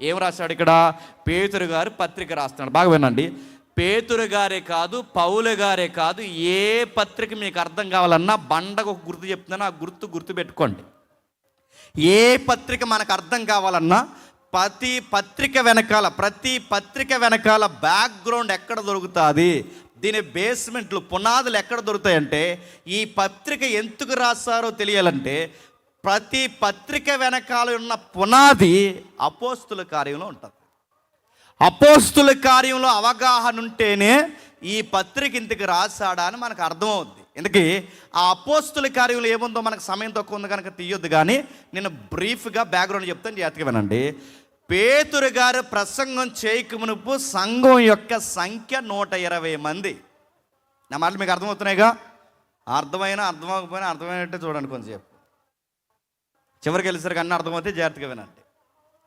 ఏం రాశాడు ఇక్కడ? పేతురు గారు పత్రిక రాస్తున్నాడు. బాగా వినండి. పేతురు గారే కాదు, పౌలు గారే కాదు, ఏ పత్రిక మీకు అర్థం కావాలన్నా బండకు ఒక గుర్తు చెప్తున్నాను, ఆ గుర్తు పెట్టుకోండి. ఏ పత్రిక మనకు అర్థం కావాలన్నా ప్రతి పత్రిక వెనకాల బ్యాక్గ్రౌండ్ ఎక్కడ దొరుకుతుంది, దీని బేస్మెంట్లు పునాదులు ఎక్కడ దొరుకుతాయంటే, ఈ పత్రిక ఎందుకు రాస్తారో తెలియాలంటే ప్రతి పత్రిక వెనకాల ఉన్న పునాది అపోస్తుల కార్యంలో ఉంటుంది. అపోస్తుల కార్యంలో అవగాహన ఉంటేనే ఈ పత్రిక ఇంతకు రాశాడా అని మనకు అర్థమవుద్ది. ఎందుకు ఆ అపోస్తుల కార్యంలో ఏముందో మనకు సమయం తక్కువ ఉంది కనుక తీయొద్దు, కానీ నేను బ్రీఫ్గా బ్యాక్గ్రౌండ్ చెప్తాను, జాగ్రత్తగా వినండి. పేతురు గారు ప్రసంగం చేయకమునుపు సంఘం యొక్క సంఖ్య 120 మంది. నా మాటలు మీకు అర్థమవుతున్నాయిగా? అర్థమవకపోయినా అర్థమైనట్టే చూడండి కొంచెంసేపు, చివరికి వెళ్ళేసరికి అన్నీ అర్థమవుతే జాగ్రత్తగా వినండి.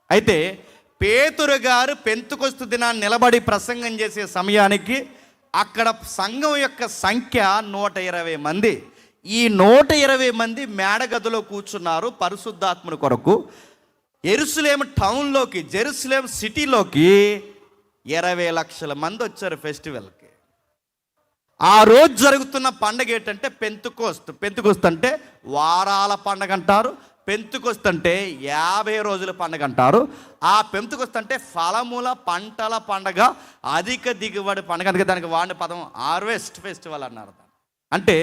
అయితే పేతురు గారు పెంతుకొస్తు దినాన్ని నిలబడి ప్రసంగం చేసే సమయానికి అక్కడ సంఘం యొక్క సంఖ్య 120 మంది. ఈ 120 మంది మేడగదిలో కూర్చున్నారు పరిశుద్ధాత్మని కొరకు. యెరూషలేము టౌన్లోకి, జెరూసలేం సిటీలోకి 20 లక్షల మంది వచ్చారు ఫెస్టివల్కి. ఆ రోజు జరుగుతున్న పండగ ఏంటంటే పెంతుకొస్తు అంటే వారాల పండగ అంటారు, పెంతుకొస్తు అంటే 50 రోజుల పండగ అంటారు. ఆ పెంతుకొస్తు అంటే ఫలముల పంటల పండగ, అధిక దిగుబడి పండగ. అందుకే దానికి వాడిన పదం హార్వెస్ట్ ఫెస్టివల్ అన్నారు. అంటే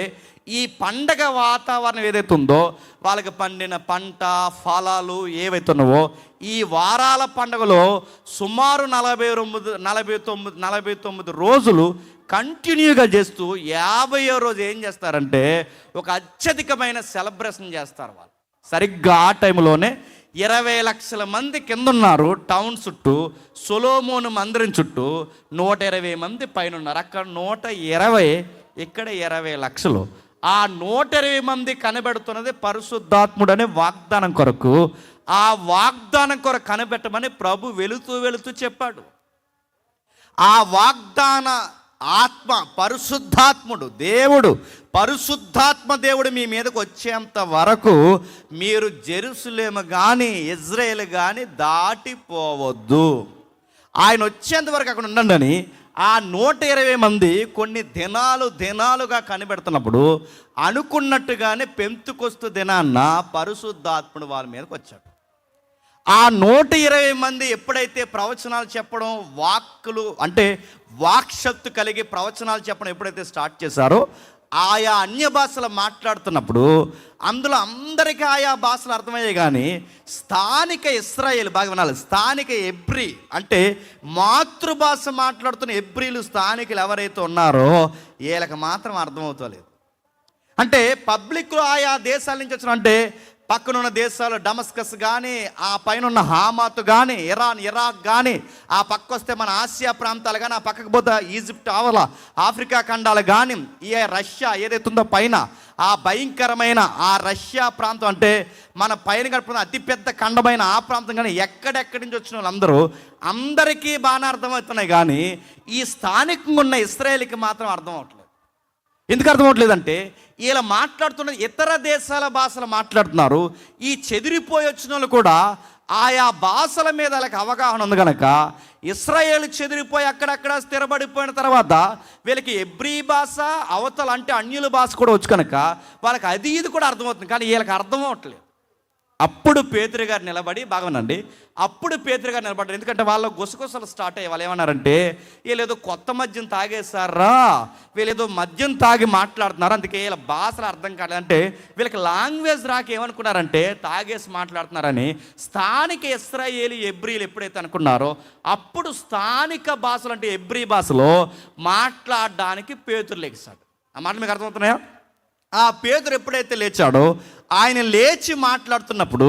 ఈ పండగ వాతావరణం ఏదైతే ఉందో, వాళ్ళకి పండిన పంట ఫలాలు ఏవైతే ఉన్నావో, ఈ వారాల పండుగలో సుమారు 49 రోజులు కంటిన్యూగా చేస్తూ 50వ రోజు ఏం చేస్తారంటే ఒక అత్యధికమైన సెలబ్రేషన్ చేస్తారు వాళ్ళు. సరిగ్గా ఆ టైంలోనే 20 లక్షల మంది కింద ఉన్నారు టౌన్ చుట్టూ, సొలొమోను మందిరం చుట్టూ 120 మంది పైన ఉన్నారు. అక్కడ 120, ఇక్కడ 20 లక్షలు. ఆ 120 మంది కనబెడుతున్నది పరిశుద్ధాత్ముడు అనే వాగ్దానం కొరకు. ఆ వాగ్దానం కొరకు కనబెట్టమని ప్రభు వెళుతూ చెప్పాడు. ఆ వాగ్దాన ఆత్మ పరిశుద్ధాత్ముడు దేవుడు, పరిశుద్ధాత్మ దేవుడు మీ మీదకు వచ్చేంత వరకు మీరు జెరూసలేము కానీ ఇజ్రాయేల్ కానీ దాటిపోవద్దు. ఆయన వచ్చేంత వరకు అక్కడ ఉండండి. ఆ 120 మంది కొన్ని దినాలుగా కనిపెడుతున్నప్పుడు అనుకున్నట్టుగానే పెంతుకొస్తు దినాన్న పరిశుద్ధాత్ముడు వాళ్ళ మీదకి వచ్చాడు. ఆ 120 మంది ఎప్పుడైతే ప్రవచనాలు చెప్పడం, వాక్శక్తి కలిగి ప్రవచనాలు చెప్పడం ఎప్పుడైతే స్టార్ట్ చేశారో, ఆయా అన్య భాషలు మాట్లాడుతున్నప్పుడు అందులో అందరికీ ఆయా భాషలు అర్థమయ్యాయి. కానీ స్థానిక ఇశ్రాయేలు, బాగా వినాలి, స్థానిక ఎబ్రీ అంటే మాతృభాష మాట్లాడుతున్న ఎబ్రీలు స్థానికులు ఎవరైతే ఉన్నారో వీళ్ళకి మాత్రం అర్థమవుతలేదు. అంటే పబ్లిక్లో ఆయా దేశాల నుంచి వచ్చిన, అంటే పక్కనున్న దేశాలు డమస్కస్ కానీ, ఆ పైన ఉన్న హామాతు కానీ, ఇరాక్ కానీ, ఆ పక్క వస్తే మన ఆసియా ప్రాంతాలు కానీ, ఆ పక్కకు పోతే ఈజిప్ట్ ఆవల ఆఫ్రికా ఖండాలు కానీ, ఈ రష్యా ఏదైతే ఉందో పైన ఆ భయంకరమైన ఆ రష్యా ప్రాంతం, అంటే మన పైన గడుపుతున్న అతిపెద్ద ఖండమైన ఆ ప్రాంతం కానీ, ఎక్కడెక్కడి నుంచి వచ్చిన వాళ్ళందరూ అందరికీ బాగానే అర్థమవుతున్నాయి. కానీ ఈ స్థానికంగా ఉన్న ఇశ్రాయేలుకి మాత్రం అర్థం అవట్లేదు. ఎందుకు అర్థమవట్లేదంటే ఇలా మాట్లాడుతున్న ఇతర దేశాల భాషలు మాట్లాడుతున్నారు. ఈ చెదిరిపోయి వచ్చిన వాళ్ళు కూడా ఆయా భాషల మీద వాళ్ళకి అవగాహన ఉంది కనుక ఇశ్రాయేలు చెదిరిపోయి అక్కడక్కడ స్థిరపడిపోయిన తర్వాత వీళ్ళకి ఎబ్రీ భాష అవతల అంటే అన్యుల భాష కూడా వచ్చు కనుక వాళ్ళకి అది ఇది కూడా అర్థమవుతుంది. కానీ వీళ్ళకి అర్థం అవ్వట్లేదు. అప్పుడు పేతురు గారు నిలబడి, బాగానండి, అప్పుడు పేతురు గారు నిలబడ్డారు. ఎందుకంటే వాళ్ళ గుసగుసలు స్టార్ట్ అయ్యి వాళ్ళు ఏమన్నారంటే, వీళ్ళేదో కొత్త మద్యం తాగేశారా, వీళ్ళేదో మద్యం తాగి మాట్లాడుతున్నారు, అందుకే వీళ్ళ భాషలు అర్థం కాలేదంటే వీళ్ళకి లాంగ్వేజ్ రాక ఏమనుకున్నారంటే తాగేసి మాట్లాడుతున్నారని. స్థానిక ఇశ్రాయేలు ఎబ్రీలు ఎప్పుడైతే అనుకున్నారో అప్పుడు స్థానిక భాషలు అంటే ఎబ్రీ భాషలో మాట్లాడడానికి పేతురు లెగిశాడు. ఆ మాట మీకు అర్థమవుతున్నాయా? ఆ పేతురు ఎప్పుడైతే లేచాడో, ఆయన లేచి మాట్లాడుతున్నప్పుడు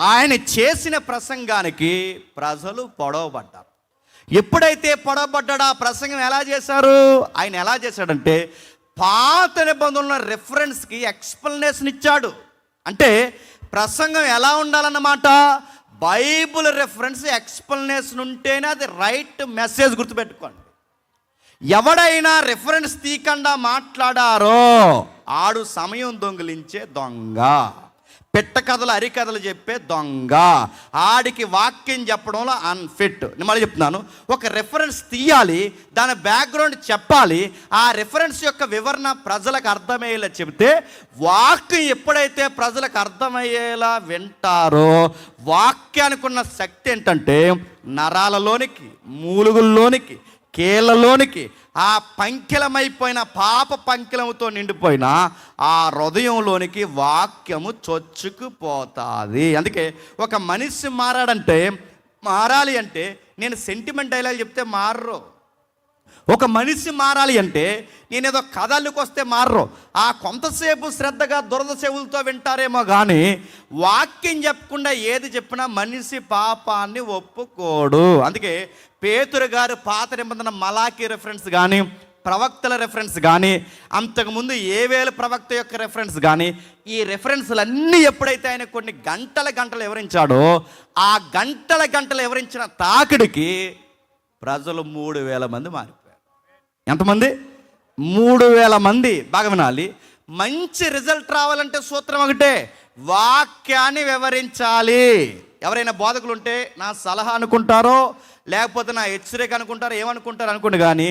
ఆయన చేసిన ప్రసంగానికి ప్రజలు పొడవబడ్డారు. ఎప్పుడైతే పొడవబడ్డాడో ఆ ప్రసంగం ఎలా చేశారు? ఆయన ఎలా చేశాడంటే పాత నిబంధనల రెఫరెన్స్కి ఎక్స్ప్లెనేషన్ ఇచ్చాడు. అంటే ప్రసంగం ఎలా ఉండాలన్నమాట, బైబుల్ రెఫరెన్స్ ఎక్స్ప్లెనేషన్ ఉంటేనే అది రైట్ మెసేజ్. గుర్తుపెట్టుకోండి, ఎవడైనా రెఫరెన్స్ తీయకుండా మాట్లాడారో ఆడు సమయం దొంగిలించే దొంగ. పిట్ట కథలు అరికథలు చెప్పే దొంగ, ఆడికి వాక్యం చెప్పడంలో అన్ఫిట్. నేను మళ్ళీ చెప్తున్నాను, ఒక రెఫరెన్స్ తీయాలి, దాని బ్యాక్గ్రౌండ్ చెప్పాలి, ఆ రెఫరెన్స్ యొక్క వివరణ ప్రజలకు అర్థమయ్యేలా చెబితే, వాక్యం ఎప్పుడైతే ప్రజలకు అర్థమయ్యేలా వింటారో, వాక్యానికి ఉన్న శక్తి ఏంటంటే నరాలలోనికి, మూలుగుల్లోనికి, కీళ్ళలోనికి, ఆ పంకిలమైపోయిన పాప పంకిలముతో నిండిపోయిన ఆ హృదయంలోనికి వాక్యము చొచ్చుకుపోతుంది. అందుకే ఒక మనిషి మారాలి అంటే నేను సెంటిమెంట్ డైలాగ్ చెప్తే మారరు. ఒక మనిషి మారాలి అంటే నేనేదో కథలకు వస్తే మారరు. ఆ కొంతసేపు శ్రద్ధగా దురద చెవులతో వింటారేమో కానీ వాక్యం చెప్పకుండా ఏది చెప్పినా మనిషి పాపాన్ని ఒప్పుకోడు. అందుకే పేతురు గారు పాత నిబంధన మలాకీ రెఫరెన్స్ కానీ, ప్రవక్తల రెఫరెన్స్ కానీ, అంతకుముందు ఏవేల ప్రవక్త యొక్క రెఫరెన్స్ కానీ, ఈ రెఫరెన్స్లన్నీ ఎప్పుడైతే ఆయన కొన్ని గంటలు వివరించాడో, ఆ గంటలు వివరించిన తాకిడికి ప్రజలు 3,000 మంది మారిపోయారు. ఎంతమంది? 3,000 మంది. బాగా వినాలి, మంచి రిజల్ట్ రావాలంటే సూత్రం ఒకటే, వాక్యాన్ని వివరించాలి. ఎవరైనా బోధకులు ఉంటే నా సలహా అనుకుంటారో లేకపోతే నా హెచ్చరిక అనుకుంటారో ఏమనుకుంటారు అనుకోండి, కానీ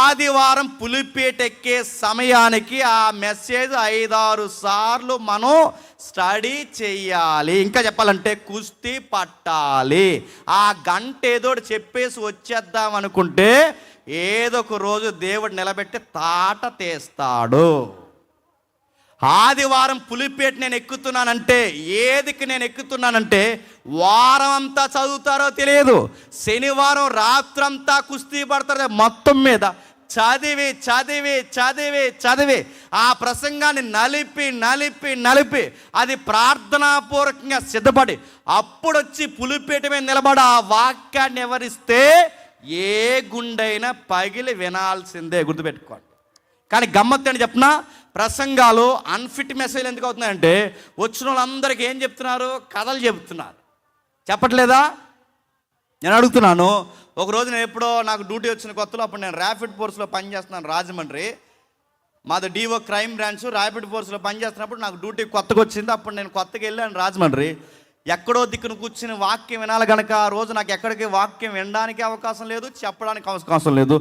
ఆదివారం పులిపేట ఎక్కే సమయానికి ఆ మెసేజ్ 5-6 సార్లు మనం స్టడీ చెయ్యాలి. ఇంకా చెప్పాలంటే కుస్తీ పట్టాలి. ఆ గంట ఏదో చెప్పేసి వచ్చేద్దాం అనుకుంటే ఏదో ఒక రోజు దేవుడు నిలబెట్టి తాట తీస్తాడు. ఆదివారం పులిపేట నేను ఎక్కుతున్నానంటే, ఏదికి నేను ఎక్కుతున్నానంటే వారం అంతా చదువుతారో తెలియదు, శనివారం రాత్రంతా కుస్తీ పడతారో, మొత్తం మీద చదివి చదివి చదివి చదివి ఆ ప్రసంగాన్ని నలిపి అది ప్రార్థనాపూర్వకంగా సిద్ధపడి అప్పుడొచ్చి పులిపేట మీద నిలబడి ఆ వాక్యాన్ని వివరిస్తే ఏ గుండైనా పగిలి వినాల్సిందే, గుర్తుపెట్టుకోండి. కానీ గమ్మత్తు అని చెప్పిన ప్రసంగాలు అన్ఫిట్ మెసేజ్ ఎందుకు అవుతున్నాయంటే వచ్చిన వాళ్ళందరికీ ఏం చెప్తున్నారు? కథలు చెప్తున్నారు. చెప్పట్లేదా? నేను అడుగుతున్నాను. ఒకరోజు నేను ఎప్పుడో నాకు డ్యూటీ వచ్చిన కొత్తలో, అప్పుడు నేను ర్యాపిడ్ ఫోర్స్లో పనిచేస్తున్నాను రాజమండ్రి, మాది డిఓ క్రైమ్ బ్రాంచ్. ర్యాపిడ్ ఫోర్స్లో పనిచేస్తున్నప్పుడు నాకు డ్యూటీ కొత్తగా వచ్చింది. అప్పుడు నేను కొత్తగా వెళ్ళాను రాజమండ్రి. ఎక్కడో దిక్కును కూర్చుని వాక్యం వినాలి కనుక ఆ రోజు నాకు ఎక్కడికి వాక్యం వినడానికి అవకాశం లేదు, చెప్పడానికి అవకాశం లేదు.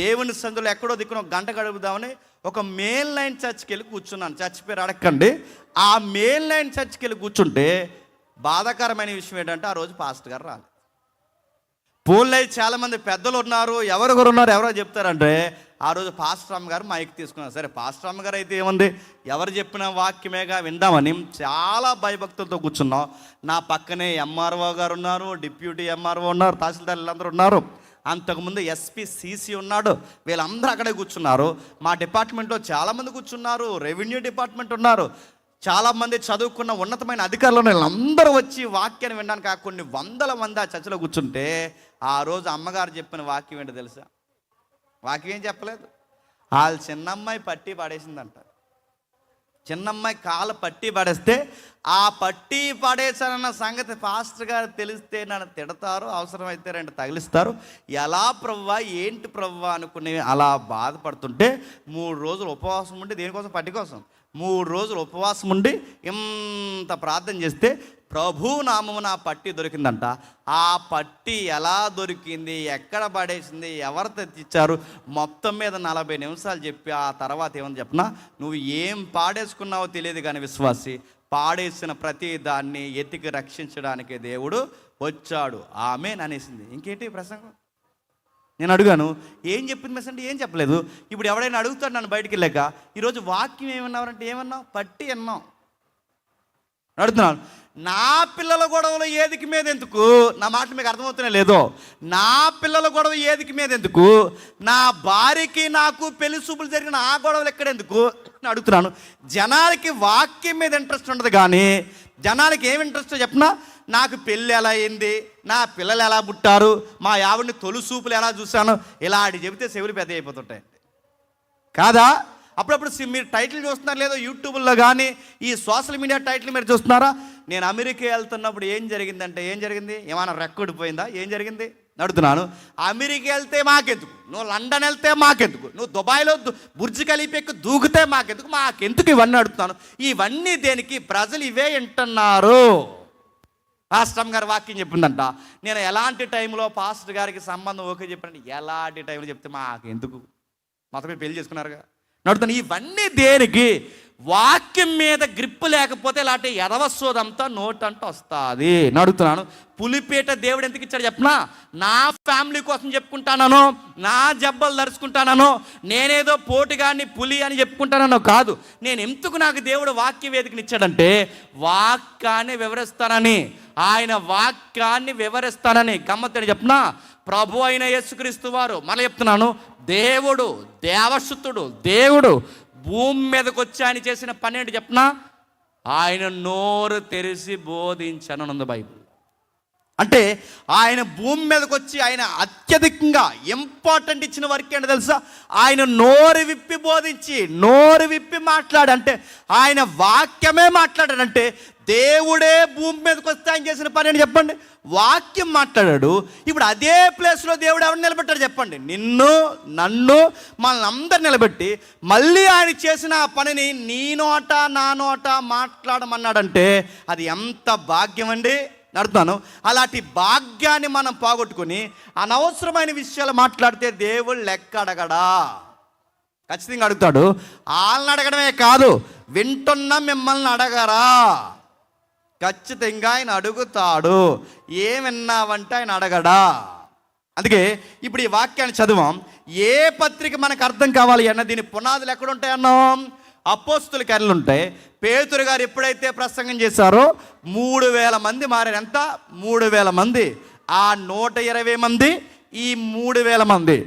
దేవుని సందులో ఎక్కడో దిక్కున 1 గంట గడుపుదామని ఒక మెయిన్ లైన్ చర్చ్కి వెళ్ళి కూర్చున్నాను. చర్చ్ పేరు అడగండి. ఆ మెయిన్ లైన్ చర్చ్కి వెళ్ళి కూర్చుంటే బాధాకరమైన విషయం ఏంటంటే ఆ రోజు పాస్టర్ గారు రాలేదు. పోన్లే చాలామంది పెద్దలు ఉన్నారు, ఎవరెవరు ఉన్నారు ఎవరో చెప్తారంటే ఆ రోజు పాస్టర్ అమ్మ గారు మైక్ తీసుకున్నారు. సరే పాస్టర్ అమ్మ గారు అయితే ఏముంది, ఎవరు చెప్పిన వాక్యమేగా విందామని చాలా భయభక్తులతో కూర్చున్నాం. నా పక్కనే ఎంఆర్ఓ గారు ఉన్నారు, డిప్యూటీ ఎంఆర్ఓ ఉన్నారు, తహసీల్దార్ వీళ్ళందరూ ఉన్నారు, అంతకుముందు ఎస్పీ సిసి ఉన్నాడు, వీళ్ళందరూ అక్కడే కూర్చున్నారు. మా డిపార్ట్మెంట్లో చాలామంది కూర్చున్నారు, రెవెన్యూ డిపార్ట్మెంట్ ఉన్నారు, చాలామంది చదువుకున్న ఉన్నతమైన అధికారులు వీళ్ళందరూ వచ్చి వాక్యాన్ని వినడానికి కొన్ని 100 మంది ఆ చర్చలో కూర్చుంటే ఆ రోజు అమ్మగారు చెప్పిన వాక్యం ఏంటో తెలుసా? వాక్యం ఏం చెప్పలేదు. వాళ్ళ చిన్నమ్మాయి పట్టి పడేసిందంట. చిన్నమ్మాయి కాలు పట్టి పడేస్తే ఆ పట్టి పడేసానన్న సంగతి పాస్టర్ గారు తెలిస్తే నన్ను తిడతారు, అవసరమైతే 2 తగిలిస్తారు. ఎలా ప్రవ్వా ఏంటి ప్రవ్వా అనుకుని అలా బాధపడుతుంటే 3 రోజులు ఉపవాసం ఉండి, దేనికోసం? పట్టి కోసం 3 రోజులు ఉపవాసం ఉండి ఇంత ప్రార్థన చేస్తే ప్రభు నామమున ఆ పట్టి దొరికిందంట. ఆ పట్టి ఎలా దొరికింది, ఎక్కడ పడేసింది, ఎవరు తెచ్చిచ్చారు, మొత్తం మీద 40 నిమిషాలు చెప్పి ఆ తర్వాత ఏమని చెప్పినా, నువ్వు ఏం పాడేసుకున్నావో తెలియదు కానీ విశ్వాసి, పాడేసిన ప్రతి దాన్ని ఎతికి రక్షించడానికి దేవుడు వచ్చాడు, ఆమేన్ అనేసింది. ఇంకేంటి ప్రసంగం? నేను అడిగాను, ఏం చెప్పింది మెస్ అంటే ఏం చెప్పలేదు. ఇప్పుడు ఎవడైనా అడుగుతాడు నన్ను బయటికి వెళ్ళాక, ఈరోజు వాక్యం ఏమన్నావంటే ఏమన్నావు? పట్టి అన్నావు. అడుగుతున్నాను, నా పిల్లల గొడవలు ఏదికి మీద ఎందుకు? నా మాట మీకు అర్థమవుతున్నా లేదో? నా పిల్లల గొడవ ఏదికి మీద ఎందుకు? నా భార్యకి నాకు పెళ్లి చూపులు జరిగిన ఆ గొడవలు ఎక్కడెందుకు అని అడుగుతున్నాను. జనాలకి వాక్యం మీద ఇంట్రెస్ట్ ఉండదు, కానీ జనాలకి ఏమి ఇంట్రెస్ట్ చెప్పినా, నాకు పెళ్ళి ఎలా అయింది, నా పిల్లలు ఎలా పుట్టారు, మా ఆవిడని తొలి చూపులు ఎలా చూశాను, ఇలా ఆడి చెబితే చెవులు పెద్ద అయిపోతుంటాయి కాదా? అప్పుడప్పుడు మీరు టైటిల్ చూస్తున్నారు లేదో, యూట్యూబ్లో కానీ ఈ సోషల్ మీడియా టైటిల్ మీరు చూస్తున్నారా? నేను అమెరికా వెళ్తున్నప్పుడు ఏం జరిగిందంటే, ఏం జరిగింది? ఏమైనా రెక్కడిపోయిందా? ఏం జరిగింది అడుగుతున్నాను. అమెరికా వెళ్తే మాకెందుకు, నువ్వు లండన్ వెళ్తే మాకెందుకు, నువ్వు దుబాయ్లో బుర్జ్ ఖలీఫా ఎక్కి దూకితే మాకెందుకు ఇవన్నీ అడుగుతాను. ఇవన్నీ దేనికి? ప్రజలు ఇవే వింటున్నారు. పాస్టర్ గారు వాక్యం చెప్పిందంట, నేను ఎలాంటి టైంలో పాస్టర్ గారికి సంబంధం ఓకే చెప్పండి, ఎలాంటి టైంలో చెప్తే మాకెందుకు, మొత్తం పెళ్లి చేసుకున్నారుగా నడుతాను. ఇవన్నీ దేనికి? వాక్యం మీద గ్రిప్పు లేకపోతే ఇలాంటి ఎదవసోదంతా నోటంట వస్తుంది నడుతున్నాను. పులిపేట దేవుడు ఎందుకు ఇచ్చాడు చెప్పనా? నా ఫ్యామిలీ కోసం చెప్పుకుంటానో, నా జబ్బలు ధరుచుకుంటానో, నేనేదో పోటుగాన్ని పులి అని చెప్పుకుంటానో కాదు. నేను ఎందుకు నాకు దేవుడు వాక్య వేదికని ఇచ్చాడంటే, వాక్యాన్ని వివరిస్తానని, ఆయన వాక్యాన్ని వివరిస్తానని. గమ్మత్తని చెప్పనా, ప్రభు అయిన యేసుక్రీస్తు వారు మళ్ళీ చెప్తున్నాను, దేవుడు దేవశుద్ధుడు, దేవుడు భూమి మీదకి వచ్చి ఆయన చేసిన పని ఏంటి చెప్పనా? ఆయన నోరు తెరిచి బోధించనుంది బైబిల్. అంటే ఆయన భూమి మీదకి వచ్చి ఆయన అత్యధికంగా ఇంపార్టెంట్ ఇచ్చిన వర్క్ ఏంటో తెలుసా? ఆయన నోరు విప్పి బోధించి, నోరు విప్పి మాట్లాడంటే, ఆయన వాక్యమే మాట్లాడాడంటే, దేవుడే భూమి మీదకి వస్తే ఆయన చేసిన పని అని చెప్పండి, వాక్యం మాట్లాడాడు. ఇప్పుడు అదే ప్లేస్లో దేవుడు ఎవరిని నిలబెట్టాడు చెప్పండి? నిన్ను, నన్ను, మనల్ని అందరు నిలబెట్టి మళ్ళీ ఆయన చేసిన ఆ పనిని నీ నోట నా నోట మాట్లాడమన్నాడంటే అది ఎంత భాగ్యం అండి నడుతున్నాను. అలాంటి భాగ్యాన్ని మనం పోగొట్టుకుని అనవసరమైన విషయాలు మాట్లాడితే దేవుడు లెక్క అడగడా? ఖచ్చితంగా అడుగుతాడు. వాళ్ళని అడగడమే కాదు, వింటున్న మిమ్మల్ని అడగరా? ఖచ్చితంగా ఆయన అడుగుతాడు. ఏం విన్నావంటే ఆయన అడగడా? అందుకే ఇప్పుడు ఈ వాక్యాన్ని చదువాం. ఏ పత్రిక మనకు అర్థం కావాలి అన్న దీని పునాదులు ఎక్కడ ఉంటాయన్నాం? అపోస్తుల కార్యాలు ఉంటాయి. పేతురు గారు ఎప్పుడైతే ప్రసంగం చేశారో 3000 మంది మారారు. ఎంత? 3000 మంది. ఆ 120 మంది, ఈ 3000 మంది,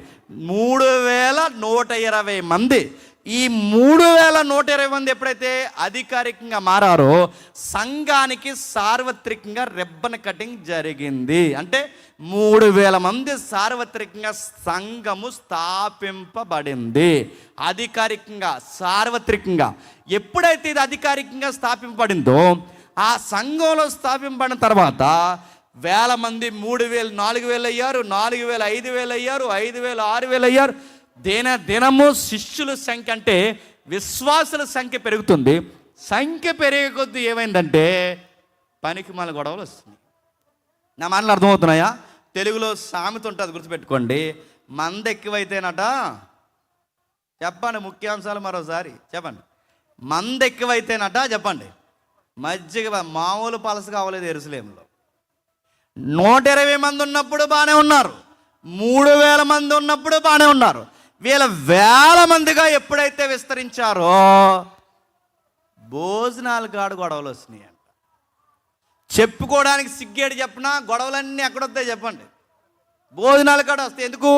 3120 మంది. ఈ 3120 మంది ఎప్పుడైతే అధికారికంగా మారారో సంఘానికి సార్వత్రికంగా రిబ్బన్ కటింగ్ జరిగింది. అంటే 3000 మంది సార్వత్రికంగా సంఘము స్థాపింపబడింది. అధికారికంగా, సార్వత్రికంగా. ఎప్పుడైతే ఇది అధికారికంగా స్థాపింపబడిందో, ఆ సంఘంలో స్థాపింపబడిన తర్వాత 1000 మంది 3000, 4000 అయ్యారు, 4000 5000 అయ్యారు, 5000 6000 అయ్యారు. దినము శిష్యుల సంఖ్య అంటే విశ్వాసుల సంఖ్య పెరుగుతుంది. సంఖ్య పెరిగే కొద్దీ ఏమైందంటే పనికి మన గొడవలు వస్తుంది. నా మాటలు అర్థమవుతున్నాయా? తెలుగులో సామెత ఉంటుంది, గుర్తుపెట్టుకోండి. మంద ఎక్కువైతేనట, చెప్పండి ముఖ్యాంశాలు మరోసారి చెప్పండి. మంద ఎక్కువైతేనట చెప్పండి, మజ్జిగ మామూలు పలస కావలేదు ఎరుసలేంలో. 120 మంది ఉన్నప్పుడు బాగానే ఉన్నారు, 3000 మంది ఉన్నప్పుడు బాగానే ఉన్నారు. వీళ్ళ 1000 మందిగా ఎప్పుడైతే విస్తరించారో భోజనాలు కాడు గొడవలు వస్తున్నాయి అంట. చెప్పుకోవడానికి సిగ్గేడు చెప్పినా గొడవలన్నీ ఎక్కడొస్తాయి చెప్పండి? భోజనాలు కాడ వస్తాయి. ఎందుకు?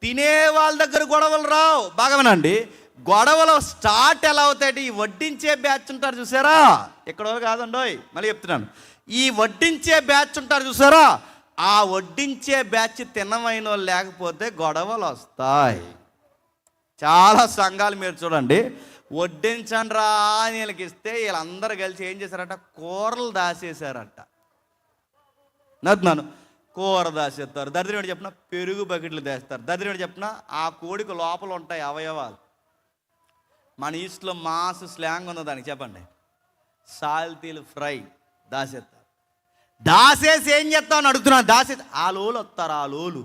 తినే వాళ్ళ దగ్గర గొడవలు రావు. బాగా వినండి, గొడవలు స్టార్ట్ ఎలా అవుతాయి? ఈ వడ్డించే బ్యాచ్ ఉంటారు చూసారా, ఎక్కడో కాదండోయ్, మళ్ళీ చెప్తున్నాను. ఈ వడ్డించే బ్యాచ్ ఉంటారు చూసారా, ఆ వడ్డించే బ్యాచ్ తినమైన వాళ్ళు లేకపోతే గొడవలు వస్తాయి. చాలా సంఘాలు మీరు చూడండి, వడ్డించండి రా అని వీళ్ళకి ఇస్తే వీళ్ళందరూ కలిసి ఏం చేశారంట? కూరలు దాచేశారంట. నన్ను కూర దాచేస్తారు. దరిద్రం చెప్పిన పెరుగు బకెట్లు దాస్తారు. దరిద్రం చెప్పిన ఆ కోడికి లోపల ఉంటాయి అవయవాలు. మన ఈస్ట్లో మాస్ స్లాంగ్ ఉంది దానికి, చెప్పండి, సాల్తీలు ఫ్రై దాచేస్తారు. దాసేసి ఏం చేస్తామని అడుగుతున్నాను. దాసేసి ఆ లోలు వస్తారు, ఆ లోలు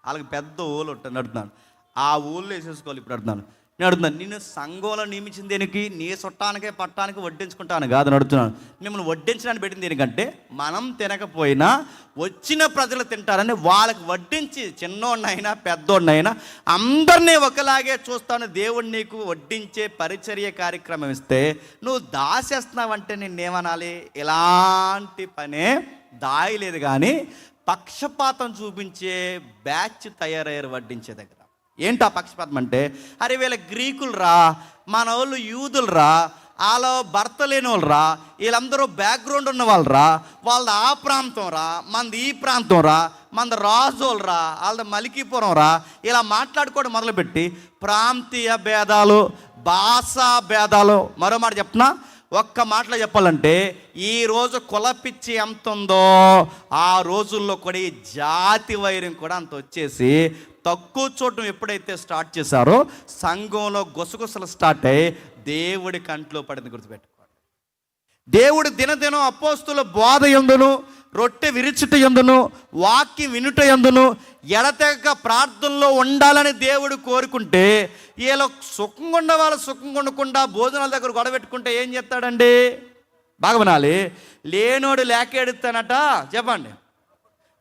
వాళ్ళకి పెద్ద ఓలు ఉంటాను అడుగుతున్నాను. ఆ ఊళ్ళో వేసేసుకోవాలి. ఇప్పుడు అడుగుతున్నాను, నేను అడుగుతున్నాను, నిన్ను సంఘంలో నియమించింది దేనికి? నీ చుట్టానికే పట్టానికి వడ్డించుకుంటాను కాదు అడుగుతున్నాను. మిమ్మల్ని వడ్డించడానికి పెట్టింది దేనికంటే, మనం తినకపోయినా వచ్చిన ప్రజలు తింటారని వాళ్ళకి వడ్డించి, చిన్నోడినైనా పెద్దోడినైనా అందరినీ ఒకలాగే చూస్తాను. దేవుడు నీకు వడ్డించే పరిచర్య కార్యక్రమం ఇస్తే నువ్వు దాసేస్తున్నావంటే నిన్నేమనాలి? ఇలాంటి పనే దాయలేదు. కానీ పక్షపాతం చూపించే బ్యాచ్ తయారయ్యారు వడ్డించే దగ్గర. ఏంటా పక్షపాతం అంటే, అరే వీళ్ళ గ్రీకులు రా, మన వాళ్ళు యూదులు రా, వాళ్ళు భర్త లేని వాళ్ళరా, వీళ్ళందరూ బ్యాక్గ్రౌండ్ ఉన్న వాళ్ళరా, వాళ్ళది ఆ ప్రాంతం రా, మనది ఈ ప్రాంతం రా, మనది రాజోలరా, వాళ్ళది మలికీపురం రా, ఇలా మాట్లాడుకోవడం మొదలుపెట్టి ప్రాంతీయ భేదాలు, భాషా భేదాలు. మరో మాట చెప్తున్నా, ఒక్క మాటలో చెప్పాలంటే ఈరోజు కులపిచ్చి ఎంత ఉందో ఆ రోజుల్లో కూడా ఈ జాతి వైరం కూడా అంత వచ్చేసి తక్కువ చూడటం ఎప్పుడైతే స్టార్ట్ చేశారో సంఘంలో గుసగుసలు స్టార్ట్ అయ్యి దేవుడి కంట్లో పడింది. గుర్తుపెట్టుకోండి, దేవుడు దినదినం అపోస్తుల బోధ యందును, రొట్టె విరుచుట యందును, వాక్యం వినుట యందును ఎడతెగక ప్రార్థనలో ఉండాలని దేవుడు కోరుకుంటే వీళ్ళు సుఖంగా ఉండే వాళ్ళు సుఖంగా ఉండకుండా భోజనాల దగ్గర గొడవ పెట్టుకుంటే ఏం చేస్తాడండి? బాగా వినాలి. లేనోడు లేక ఏడుస్తానట, చెప్పండి.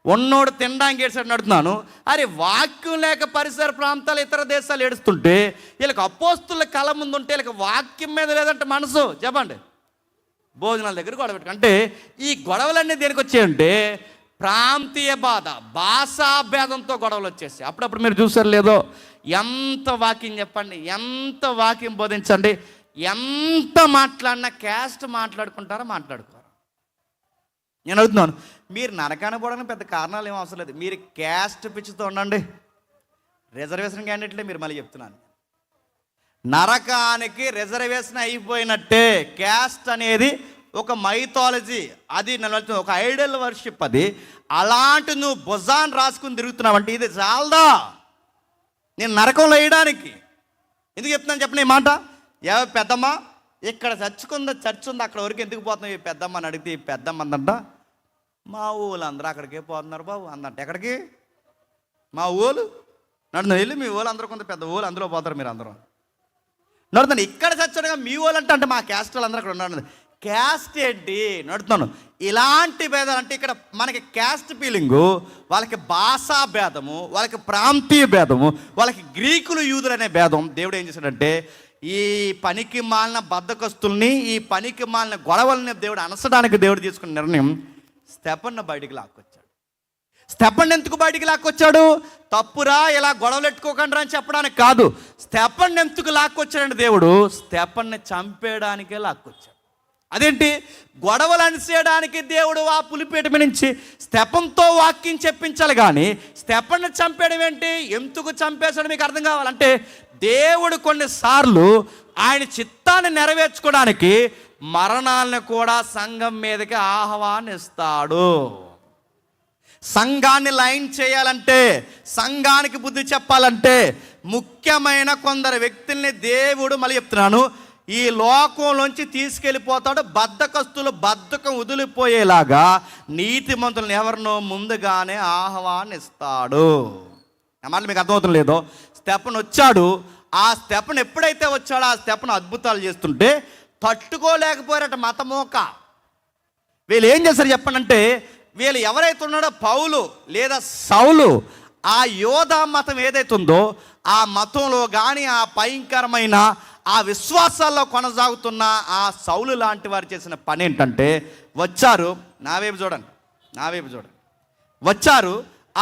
ఉన్నోడు తినడానికి ఏడ్చాడు నడుతున్నాను. అరే వాక్యం లేక పరిసర ప్రాంతాలు ఇతర దేశాలు ఏడుస్తుంటే వీళ్ళకి అపోస్తుల కళ ముందు ఉంటే వీళ్ళకి వాక్యం మీద లేదంటే మనసు, చెప్పండి, భోజనాల దగ్గర గొడవ పెట్టుకు. అంటే ఈ గొడవలన్నీ దేనికి వచ్చాయంటే ప్రాంతీయ బాధ, భాషా భేదంతో గొడవలు వచ్చేసి. అప్పుడప్పుడు మీరు చూసారు లేదో, ఎంత వాక్యం చెప్పండి, ఎంత వాక్యం బోధించండి, ఎంత మాట్లాడినా క్యాస్ట్ మాట్లాడుకుంటారో మాట్లాడుకోరు. నేను అడుగుతున్నాను, మీరు నరకానికి పోవడానికి పెద్ద కారణాలు ఏం అవసరం లేదు. మీరు క్యాస్ట్ పిచ్చితో ఉండండి. రిజర్వేషన్ క్యాండిడేట్లే మీరు మళ్ళీ చెప్తున్నాను. నరకానికి రిజర్వేషన్ అయిపోయినట్టే. క్యాస్ట్ అనేది ఒక మైథాలజీ, అది ఒక ఐడల్ వర్షిప్. అది అలాంటి నువ్వు భుజాన్ని రాసుకుని తిరుగుతున్నావు అంటే ఇది చాలదా నేను నరకంలో వేయడానికి? ఎందుకు చెప్తున్నాను చెప్పండి ఈ మాట. పెద్దమ్మ ఇక్కడ చర్చ్ ఉంది, అక్కడ వరకు ఎందుకు పోతున్నావు ఈ పెద్దమ్మ అని అడిగితే, ఈ పెద్దమ్మ అందంట మా ఊళ్ళు అందరూ అక్కడికే పోతున్నారు బాబు అందంట. ఎక్కడికి? మా ఊళ్ళు నడుతుంది. వెళ్ళి మీ ఊళ్ళు అందరూ కొంత పెద్ద ఊళ్ళు, అందులో పోతారు మీరు అందరూ నడుతున్నాను. ఇక్కడ చచ్చడగా మీ ఊళ్ళు అంటే మా క్యాస్ట్ వాళ్ళు అందరూ అక్కడ ఉన్నారు. క్యాస్ట్ ఏంటి నడుతున్నాను? ఇలాంటి భేదాలు అంటే ఇక్కడ మనకి క్యాస్ట్ ఫీలింగు, వాళ్ళకి భాషా భేదము, వాళ్ళకి ప్రాంతీయ భేదము, వాళ్ళకి గ్రీకులు యూదులు అనే భేదం. దేవుడు ఏం చేశాడంటే ఈ పనికి మాలిన బద్ధకస్తుల్ని, ఈ పనికి మాలిన గొడవల్ని దేవుడు అనసడానికి దేవుడు తీసుకున్న నిర్ణయం స్తెఫన్ను బయటికి లాక్కొచ్చాడు. స్తెఫన్ ఎందుకు బయటికి లాక్కొచ్చాడు? తప్పురా ఇలా గొడవలు ఎట్టుకోకండి అని చెప్పడానికి కాదు. స్తెఫన్ ఎందుకు లాక్కొచ్చాడంటే దేవుడు స్తెఫన్ని చంపేయడానికే లాక్కొచ్చాడు. అదేంటి? గొడవలు అనిసేయడానికి దేవుడు ఆ పులిపేట నుంచి స్తెఫన్తో వాక్యం చెప్పించాలి కానీ స్తెఫన్ని చంపేయడం ఏంటి? ఎందుకు చంపేశాడు మీకు అర్థం కావాలంటే దేవుడు కొన్నిసార్లు ఆయన చిత్తాన్ని నెరవేర్చుకోవడానికి మరణాలను కూడా సంఘం మీదకి ఆహ్వానిస్తాడు. సంఘాన్ని లైన్ చేయాలంటే, సంఘానికి బుద్ధి చెప్పాలంటే ముఖ్యమైన కొందరు వ్యక్తుల్ని దేవుడు మళ్ళీ చెప్తున్నాను ఈ లోకంలోంచి తీసుకెళ్ళిపోతాడు. బద్ధకస్తులు బద్ధకం వదిలిపోయేలాగా నీతిమంతులను ఎవరినో ముందుగానే ఆహ్వానిస్తాడు. మళ్ళీ మీకు అర్థమవుతుంది లేదో, స్తెఫను వచ్చాడు. ఆ స్తెఫను ఎప్పుడైతే వచ్చాడో ఆ స్తెఫను అద్భుతాలు చేస్తుంటే తట్టుకోలేకపోయారట మతమోక. వీళ్ళు ఏం చేశారు చెప్పనంటే, వీళ్ళు ఎవరైతే ఉన్నాడో పౌలు లేదా సౌలు, ఆ యోధా మతం ఏదైతే ఉందో ఆ మతంలో కానీ ఆ భయంకరమైన ఆ విశ్వాసాల్లో కొనసాగుతున్న ఆ సౌలు లాంటి వారు చేసిన పని ఏంటంటే వచ్చారు, నా వైపు చూడండి, వచ్చారు.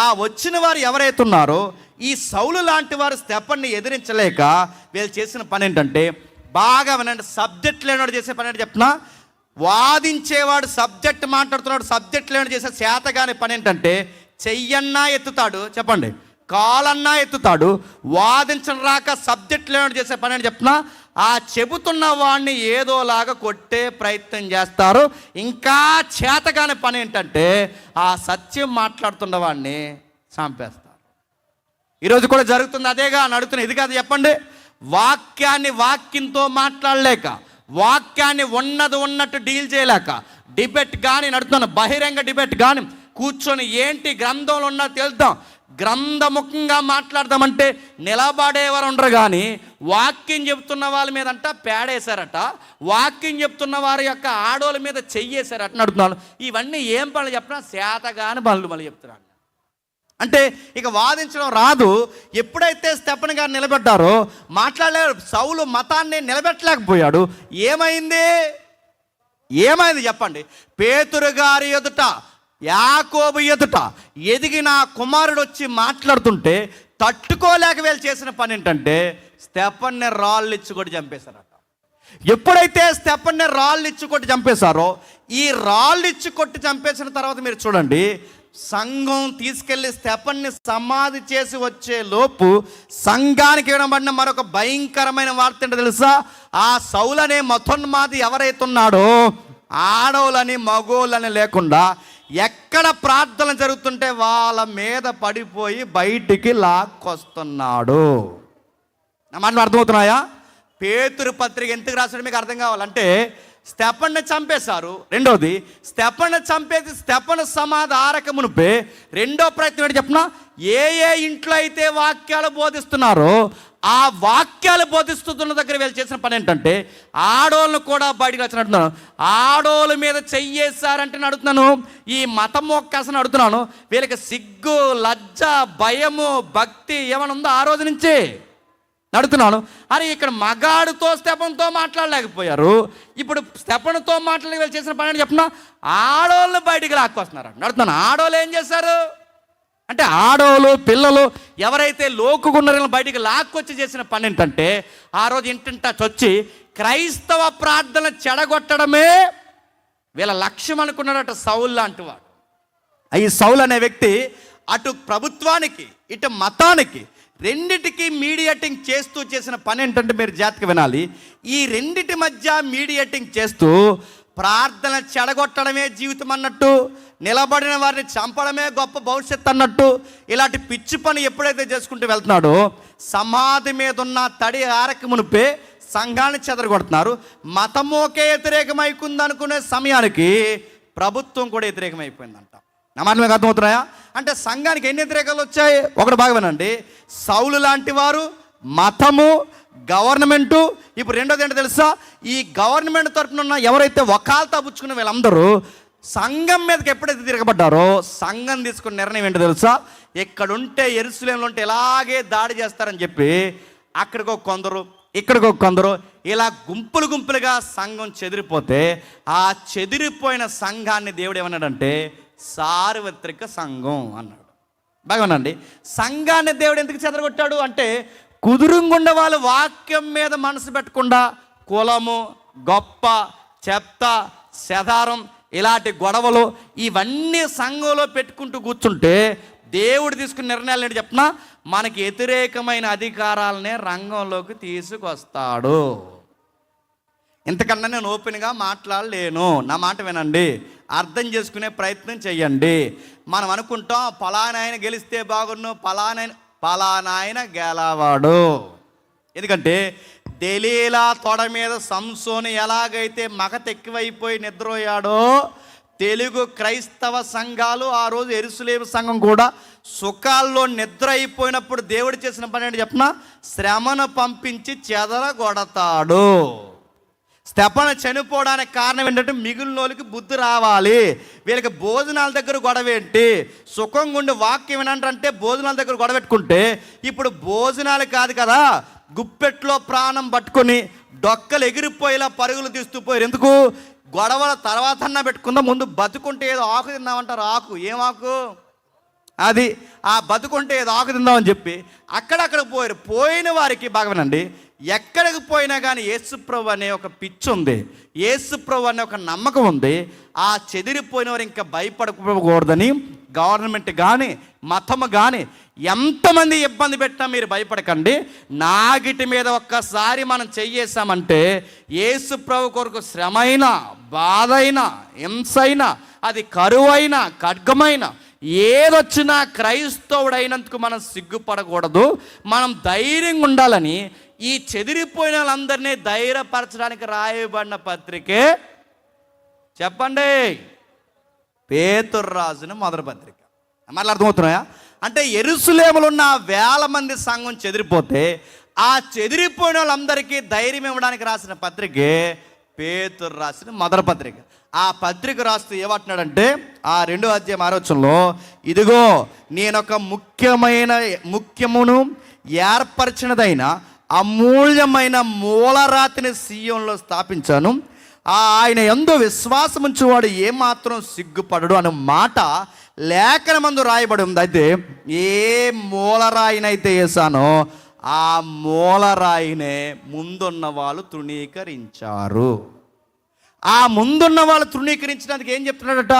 ఆ వచ్చిన వారు ఎవరైతే ఉన్నారో ఈ సౌలు లాంటి వారు స్తెఫన్ని ఎదిరించలేక వీళ్ళు చేసిన పని ఏంటంటే, బాగా వినండి, సబ్జెక్ట్ లేనివాడు చేసే పని ఏంటి చెప్తున్నా. వాదించేవాడు సబ్జెక్ట్ మాట్లాడుతున్నాడు, సబ్జెక్ట్ లేనివాడు చేసే చేతగానే పని ఏంటంటే చెయ్యన్నా ఎత్తుతాడు, చెప్పండి, కాలన్నా ఎత్తుతాడు. వాదించడం రాక సబ్జెక్ట్ లేనివాడు చేసే పని ఏంటి చెప్తున్నా, ఆ చెబుతున్న వాడిని ఏదోలాగా కొట్టే ప్రయత్నం చేస్తారు. ఇంకా చేతగానే పని ఏంటంటే ఆ సత్యం మాట్లాడుతున్న వాడిని చంపేస్తారు. ఈరోజు కూడా జరుగుతుంది అదేగా నడుతున్న ఇది కాదు చెప్పండి. వాక్యాన్ని వాక్యంతో మాట్లాడలేక, వాక్యాన్ని ఉన్నట్టు డీల్ చేయలేక, డిబేట్ కానీ నడుతున్న బహిరంగ డిబేట్ కానీ కూర్చొని ఏంటి గ్రంథంలో ఉన్నా తెలుద్దాం, గ్రంథముఖంగా మాట్లాడదామంటే నిలబడేవారు ఉండరు. కానీ వాక్యం చెప్తున్న వాళ్ళ మీద అంట పేడేశారట, వాక్యం చెప్తున్న వారి యొక్క ఆడోళ్ళ మీద చెయ్యేశారట నడుతున్నాను. ఇవన్నీ ఏం పనులు చెప్పినా శాతగాని పనులు మళ్ళీ చెప్తున్నాను. అంటే ఇక వాదించడం రాదు. ఎప్పుడైతే స్తెఫను గారు నిలబడ్డారో మాట్లాడలేరు. సౌలు మతాన్ని నిలబెట్టలేకపోయాడు. ఏమైంది చెప్పండి? పేతురు గారి ఎదుట, యాకోబు ఎదుట ఎదిగిన కుమారుడు వచ్చి మాట్లాడుతుంటే తట్టుకోలేక వీళ్ళు చేసిన పని ఏంటంటే స్తెఫన్ని రాళ్ళు ఇచ్చి కూడా చంపేశారట. ఎప్పుడైతే స్టెఫన్ని రాళ్ళు ఇచ్చి కొట్టి చంపేశారో, ఈ రాళ్ళు ఇచ్చి కొట్టి చంపేసిన తర్వాత మీరు చూడండి, సంఘం తీసుకెళ్లి స్టెఫన్ని సమాధి చేసి వచ్చే లోపు సంఘానికి ఇవ్వబడిన మరొక భయంకరమైన వార్త ఏంటో తెలుసా? ఆ సౌలనే మతోన్మాది ఎవరైతే ఉన్నాడో, ఆడోళ్ళని మగోళ్ళని లేకుండా ఎక్కడ ప్రార్థన జరుగుతుంటే వాళ్ళ మీద పడిపోయి బయటికి లాక్కొస్తున్నాడు. నా మాటలు అర్థమవుతున్నాయా? పేతురు పత్రిక ఎందుకు రాశాడు మీకు అర్థం కావాలంటే, స్టెఫన్ని చంపేశారు. రెండోది, స్టెఫన్ని చంపేసి స్టెఫన్ సమాధి ఆరక మునిపే రెండో ప్రయత్నం ఏంటి చెప్పనా? ఏ ఇంట్లో అయితే వాక్యాలు బోధిస్తున్నారో ఆ వాక్యాలు బోధిస్తున్న దగ్గర వీళ్ళు చేసిన పని ఏంటంటే, ఆడోళ్ళను కూడా బయటకు వచ్చిన అడుగుతున్నాను. ఆడోళ్ళ మీద చెయ్యేశారంటే అడుగుతున్నాను, ఈ మతం మొక్కాసని అడుగుతున్నాను. వీళ్ళకి సిగ్గు, లజ్జ, భయము, భక్తి ఏమైనా ఉందో ఆ రోజు నుంచి నడుతున్నాను. అరే ఇక్కడ మగాడుతో స్టెఫన్తో మాట్లాడలేకపోయారు, ఇప్పుడు స్టెఫన్తో మాట్లాడి వీళ్ళు చేసిన పని అని చెప్పినా ఆడోళ్ళు బయటికి లాక్కొస్తున్నారు నడుతున్నాను. ఆడోళ్ళు ఏం చేశారు అంటే, ఆడోళ్ళు పిల్లలు ఎవరైతే లోకుగున్నారో బయటికి లాక్కొచ్చి చేసిన పని ఏంటంటే, ఆ రోజు ఇంటింటా చొచ్చి క్రైస్తవ ప్రార్థన చెడగొట్టడమే వీళ్ళ లక్ష్యం అనుకున్నాడట సౌలు లాంటి వాడు. ఈ సౌలు అనే వ్యక్తి అటు ప్రభుత్వానికి ఇటు మతానికి రెండిటికి మీడియేటింగ్ చేస్తూ చేసిన పని ఏంటంటే, మీరు జాగ్రత్తగా వినాలి. ఈ రెండిటి మధ్య మీడియేటింగ్ చేస్తూ ప్రార్థన చెడగొట్టడమే జీవితం అన్నట్టు, నిలబడిన వారిని చంపడమే గొప్ప భవిష్యత్తు అన్నట్టు, ఇలాంటి పిచ్చి పని ఎప్పుడైతే చేసుకుంటూ వెళ్తున్నాడో, సమాధి మీద ఉన్న తడి ఆరక మునిపే సంఘాన్ని చెదరగొడుతున్నారు. మతమోకే వ్యతిరేకమైంది అనుకునే సమయానికి ప్రభుత్వం కూడా వ్యతిరేకమైపోయిందంట. నా మాట మీకు అర్థమవుతున్నాయా? అంటే సంఘానికి ఎన్ని వ్యతిరేకాలు వచ్చాయి? ఒకటి బాగా వినండి. సౌలు లాంటి వారు, మతము, గవర్నమెంటు. ఇప్పుడు రెండోది ఏంటో తెలుసా? ఈ గవర్నమెంట్ తరఫున ఉన్న ఎవరైతే వకాల్తా పుచ్చుకున్న వీళ్ళందరూ సంఘం మీదకి ఎప్పుడైతే తిరగబడ్డారో, సంఘం తీసుకున్న నిర్ణయం ఏంటో తెలుసా? ఎక్కడుంటే యెరూషలేములో ఉంటే ఇలాగే దాడి చేస్తారని చెప్పి అక్కడికో కొందరు, ఇక్కడికో కొందరు, ఇలా గుంపులు గుంపులుగా సంఘం చెదిరిపోతే, ఆ చెదిరిపోయిన సంఘాన్ని దేవుడు ఏమన్నాడంటే సార్వత్రిక సంఘం అన్నాడు. బాగానండి. సంఘాన్ని దేవుడు ఎందుకు చెదరగొట్టాడు అంటే, కుదురుంగుండ వాళ్ళు వాక్యం మీద మనసు పెట్టకుండా కులము, గొప్ప, చెత్త, చెదారం ఇలాంటి గొడవలు ఇవన్నీ సంఘంలో పెట్టుకుంటూ కూర్చుంటే దేవుడు తీసుకున్న నిర్ణయాలు ఏంటి చెప్పినా, మనకి వ్యతిరేకమైన అధికారాలనే రంగంలోకి తీసుకొస్తాడు. ఇంతకన్నా నేను ఓపెన్గా మాట్లాడలేను. నా మాట వినండి, అర్థం చేసుకునే ప్రయత్నం చెయ్యండి. మనం అనుకుంటాం పలానాయన గెలిస్తే బాగున్ను, పలానాయన గెలవాడు. ఎందుకంటే దెలీలా తొడ మీద సంసోను ఎలాగైతే మగత ఎక్కువైపోయి నిద్రపోయాడో, తెలుగు క్రైస్తవ సంఘాలు ఆ రోజు యెరూషలేము సంఘం కూడా సుఖాల్లో నిద్ర అయిపోయినప్పుడు దేవుడు చేసిన పని ఏంటి చెప్పిన, శ్రమను పంపించి చెదరగొడతాడు. స్టెఫను చనిపోవడానికి కారణం ఏంటంటే, మిగిలిన వాళ్ళకి బుద్ధి రావాలి. వీళ్ళకి భోజనాల దగ్గర గొడవ ఏంటి? సుఖంగా ఉండి వాక్యం ఏంటంటే భోజనాల దగ్గర గొడవ పెట్టుకుంటే, ఇప్పుడు భోజనాలు కాదు కదా, గుప్పెట్లో ప్రాణం పట్టుకొని డొక్కలు ఎగిరిపోయేలా పరుగులు తీస్తూ పోయారు. ఎందుకు? గొడవల తర్వాత అన్నా పెట్టుకుందాం, ముందు బతుకుంటే ఏదో ఆకు తిందామంటారు. ఆకు ఏం ఆకు అది, ఆ బతుకుంటే ఏదో ఆకు తిందామని చెప్పి అక్కడక్కడికి పోయారు. పోయిన వారికి బాగా వినండి, ఎక్కడికి పోయినా కానీ యేసుప్రభు అనే ఒక పిచ్చి ఉంది, యేసుప్రభు అనే ఒక నమ్మకం ఉంది. ఆ చెదిరిపోయిన వారు ఇంకా భయపడకూడదని గవర్నమెంట్ కానీ మతము కానీ ఎంతమంది ఇబ్బంది పెట్టినా మీరు భయపడకండి. నాగిటి మీద ఒక్కసారి మనం చెయ్యేసామంటే యేసుప్రభు కొరకు శ్రమైన, బాధైన, హింసైన, అది కరువైన, ఖడ్గమైన ఏదొచ్చినా క్రైస్తవుడైనందుకు మనం సిగ్గుపడకూడదు. మనం ధైర్యంగా ఉండాలని ఈ చెదిరిపోయిన వాళ్ళందరినీ ధైర్యపరచడానికి రాయబడిన పత్రికే చెప్పండి, పేతురు రాసిన మొదటి పత్రిక. మళ్ళీ అర్థమవుతున్నాయా? అంటే యెరూషలేములో ఉన్న 1000 మంది సంఘం చెదిరిపోతే ఆ చెదిరిపోయిన వాళ్ళందరికీ ధైర్యం ఇవ్వడానికి రాసిన పత్రికే పేతురు రాసిన మొదటి పత్రిక. ఆ పత్రిక రాస్తూ ఏమంటున్నాడంటే, ఆ 2వ అధ్యాయం 6వ వచనంలో, ఇదిగో నేనొక ముఖ్యమును ఏర్పరిచినదైన అమూల్యమైన మూలరాతిని సీయోనులో స్థాపించాను, ఆయన యందు విశ్వాసముంచువాడు ఏమాత్రం సిగ్గుపడడు అనే మాట లేఖనమందు రాయబడి ఉంది. అయితే ఏ మూలరాయినైతే వేసానో ఆ మూలరాయినే ముందున్న వాళ్ళు తృణీకరించారు. ఆ ముందున్న వాళ్ళు తృణీకరించినందుకు ఏం చెప్తున్నాడట?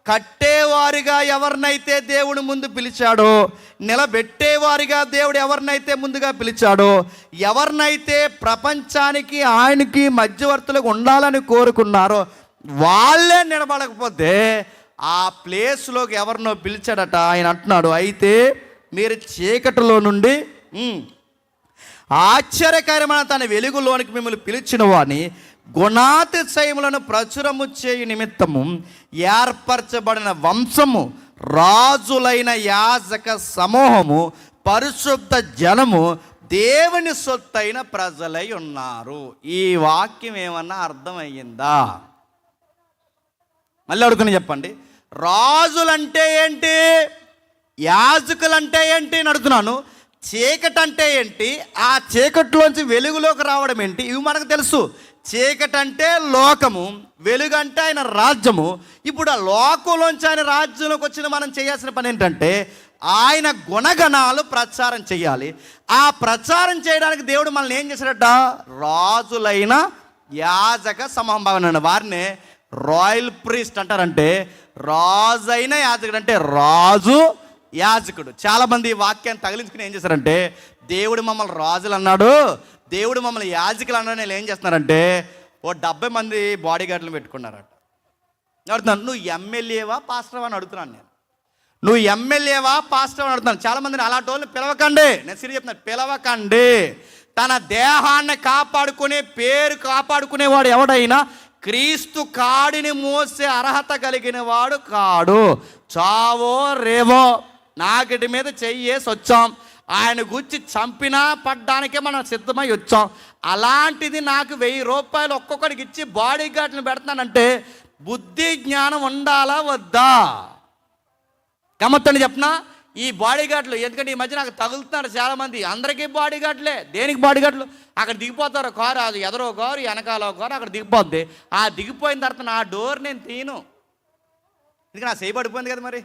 కట్టేవారిగా ఎవరినైతే దేవుడు ముందు పిలిచాడో, నిలబెట్టేవారిగా దేవుడు ఎవరినైతే ముందుగా పిలిచాడో, ఎవరినైతే ప్రపంచానికి ఆయనకి మధ్యవర్తులకు ఉండాలని కోరుకున్నారో వాళ్ళే నిలబడకపోతే ఆ ప్లేస్లోకి ఎవరినో పిలిచాడట. ఆయన అంటున్నాడు, అయితే మీరు చీకటిలో నుండి ఆశ్చర్యకరమైన తన వెలుగులోనికి మిమ్మల్ని పిలిచిన వాడిని గుణాతిశయములను ప్రచురము చేయు నిమిత్తము ఏర్పరచబడిన వంశము, రాజులైన యాజక సమూహము, పరిశుద్ధ జనము, దేవుని సొత్తైన ప్రజలై ఉన్నారు. ఈ వాక్యం ఏమన్నా అర్థమయ్యిందా? మళ్ళీ అడుగుతున్నా చెప్పండి. రాజులంటే ఏంటి, యాజకులంటే ఏంటి అని అడుగుతున్నాను. చీకటి అంటే ఏంటి, ఆ చీకటిలోంచి వెలుగులోకి రావడం ఏంటి, ఇవి మనకు తెలుసు. చీకటి అంటే లోకము, వెలుగు అంటే ఆయన రాజ్యము. ఇప్పుడు ఆ లోకంలోంచి ఆయన రాజ్యంలోకి వచ్చిన మనం చేయాల్సిన పని ఏంటంటే ఆయన గుణగణాలు ప్రచారం చేయాలి. ఆ ప్రచారం చేయడానికి దేవుడు మనల్ని ఏం చేశాడట? రాజులైన యాజక సమూహం, వారిని రాయల్ ప్రీస్ట్ అంటారంటే రాజు అయిన యాజకుడు అంటే రాజు యాజకుడు. చాలామంది ఈ వాక్యాన్ని తగిలించుకుని ఏం చేశారంటే దేవుడు మమ్మల్ని రాజులు అన్నాడు, దేవుడు మమ్మల్ని యాజకులు అన్నాడు. నేను ఏం చేస్తున్నారంటే 70 మంది బాడీ గార్డులు పెట్టుకున్నారట. అడుగుతున్నాను, నువ్వు ఎమ్మెల్యేవా పాస్టర్వా అని అడుగుతున్నాను నేను. నువ్వు ఎమ్మెల్యేవా పాస్టర్ అని అడుగుతున్నాను. చాలామందిని అలాంటి వాళ్ళని పిలవకండి. నేను సిరి చెప్తున్నాను, పిలవకండి. తన దేహాన్ని కాపాడుకునే, పేరు కాపాడుకునేవాడు ఎవడైనా క్రీస్తు కాడిని మోసే అర్హత కలిగిన వాడు కాడు. చావో రేవో నాకిటి మీద చెయ్యేసి వచ్చాం, ఆయన గుచ్చి చంపినా పడ్డానికే మనం సిద్ధమై వచ్చాం. అలాంటిది నాకు 1000 రూపాయలు ఒక్కొక్కడికి ఇచ్చి బాడీ గార్డ్ని పెడతానంటే బుద్ధి జ్ఞానం ఉండాలా వద్దా? గమ్మత్తని చెప్పనా, ఈ బాడీ గార్డులు ఎందుకంటే ఈ మధ్య నాకు తగులుతున్నారు చాలామంది. అందరికీ బాడీ గార్డులే. దేనికి బాడీ గార్డులు? అక్కడ దిగిపోతారు, కారు అది ఎదరో కారు వెనకాల కారు అక్కడ దిగిపోద్ది. ఆ దిగిపోయిన తర్వాత నా డోర్ నేను తీను, ఎందుకంటే నా చేయి పడిపోయింది కదా. మరి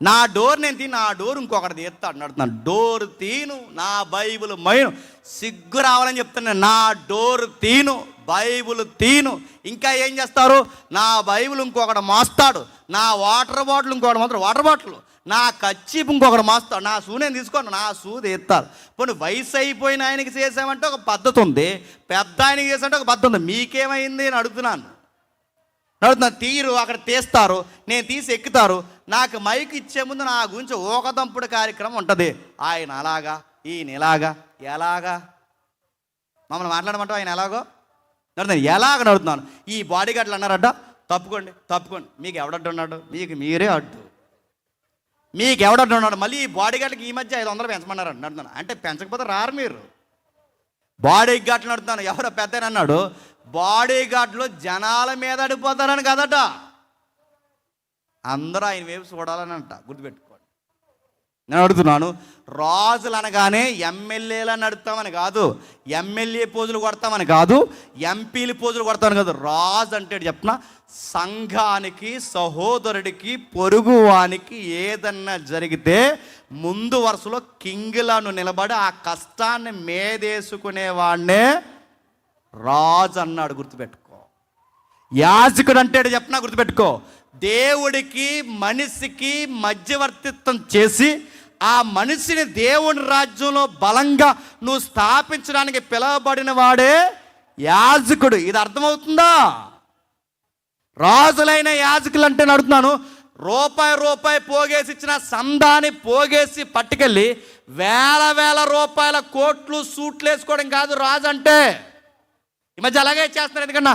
నా డోర్ నేను తీను, నా డోర్ ఇంకొకటి తీస్తాడు నడుతున్నాను. డోర్ తీను, నా బైబిల్ మైను. సిగ్గు రావాలని చెప్తున్నాను. నా డోర్ తీను, బైబిల్ తీను. ఇంకా ఏం చేస్తారు? నా బైబిల్ ఇంకొకటి మోస్తాడు, నా వాటర్ బాటిల్ ఇంకొకటి మాత్రం వాటర్ బాటిల్, నా కచ్చిపు ఇంకొకటి మోస్తాడు, నా షూ నేను తీసుకోను, నా షూ తీస్తారు. పోనీ వయసు అయిపోయిన ఆయనకి చేసామంటే ఒక పద్ధతి ఉంది, పెద్ద ఆయనకి చేసామంటే ఒక పద్ధతి ఉంది. మీకేమైంది అని అడుగుతున్నాను. తీరు అక్కడ తీస్తారు, నేను తీసి ఎక్కుతారు. నాకు మైక్ ఇచ్చే ముందు నా గురించి ఊకదంపుడు కార్యక్రమం ఉంటుంది. ఆయన అలాగా, ఈయన ఇలాగా, ఎలాగా మమ్మల్ని మాట్లాడమంటావు, ఆయన ఎలాగో నడుతున్నాను, ఎలాగ నడుతున్నాను. ఈ బాడీ గార్డులు అన్నారట, తప్పుకోండి తప్పుకోండి, మీకు ఎవడడ్డు ఉన్నాడు? మీకు మీరే అడ్డు, మీకు ఎవడడ్డు ఉన్నాడు? మళ్ళీ ఈ బాడీ గార్డులకి ఈ మధ్య 500 పెంచమన్నారంట. నడుతున్నాను అంటే పెంచకపోతే రారు మీరు. బాడీ గార్డులు నడుతున్నాను. ఎవరో పెద్ద అన్నాడు, బాడీ గార్డులు జనాల మీద అడిపోతారని కదట, అందరూ ఆయన వైపు చూడాలని అంట. గుర్తుపెట్టుకోండి. నేను అడుగుతున్నాను, రాజులు అనగానే ఎమ్మెల్యేలను నడుపుతామని కాదు, ఎమ్మెల్యే పోజులు కొడతామని కాదు, ఎంపీలు పోజులు కొడతామని కాదు. రాజు అంటే చెప్తున్నా, సంఘానికి, సహోదరుడికి, పొరుగువానికి ఏదన్నా జరిగితే ముందు వరుసలో కింగ్లను నిలబడి ఆ కష్టాన్ని మేదేసుకునేవాడినే రాజు అన్నాడు. గుర్తుపెట్టుకో. యాజకుడు అంటే చెప్పినా గుర్తుపెట్టుకో, దేవుడికి మనిషికి మధ్యవర్తిత్వం చేసి ఆ మనిషిని దేవుని రాజ్యంలో బలంగా నువ్వు స్థాపించడానికి పిలువబడిన వాడే యాజకుడు. ఇది అర్థమవుతుందా? రాజులైన యాజకులు అంటే అడుగుతున్నాను, రూపాయి పోగేసి ఇచ్చిన సందాన్ని పోగేసి పట్టుకెళ్ళి వేల రూపాయల కోట్లు సూట్లు వేసుకోవడం కాదు రాజు అంటే. ఈ మధ్య అలాగే చేస్తున్నారు. ఎందుకన్నా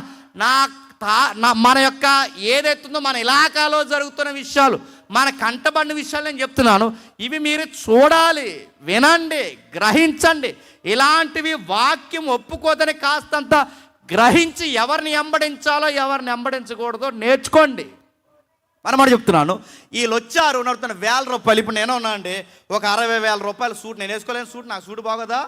మన యొక్క ఏదైతుందో మన ఇలాకాలో జరుగుతున్న విషయాలు, మన కంటబడిన విషయాలు నేను చెప్తున్నాను. ఇవి మీరు చూడాలి, వినండి, గ్రహించండి. ఇలాంటివి వాక్యం ఒప్పుకోదని కాస్తంత గ్రహించి ఎవరిని వెంబడించాలో ఎవరిని వెంబడించకూడదో నేర్చుకోండి. మనం చెప్తున్నాను, వీళ్ళు వచ్చారు నడుతున్న 1000 రూపాయలు. ఇప్పుడు నేను ఉన్నా అండి, ఒక 60,000 రూపాయల సూట్ నేను వేసుకోలేను. సూట్ నాకు సూట్ బాగోదా?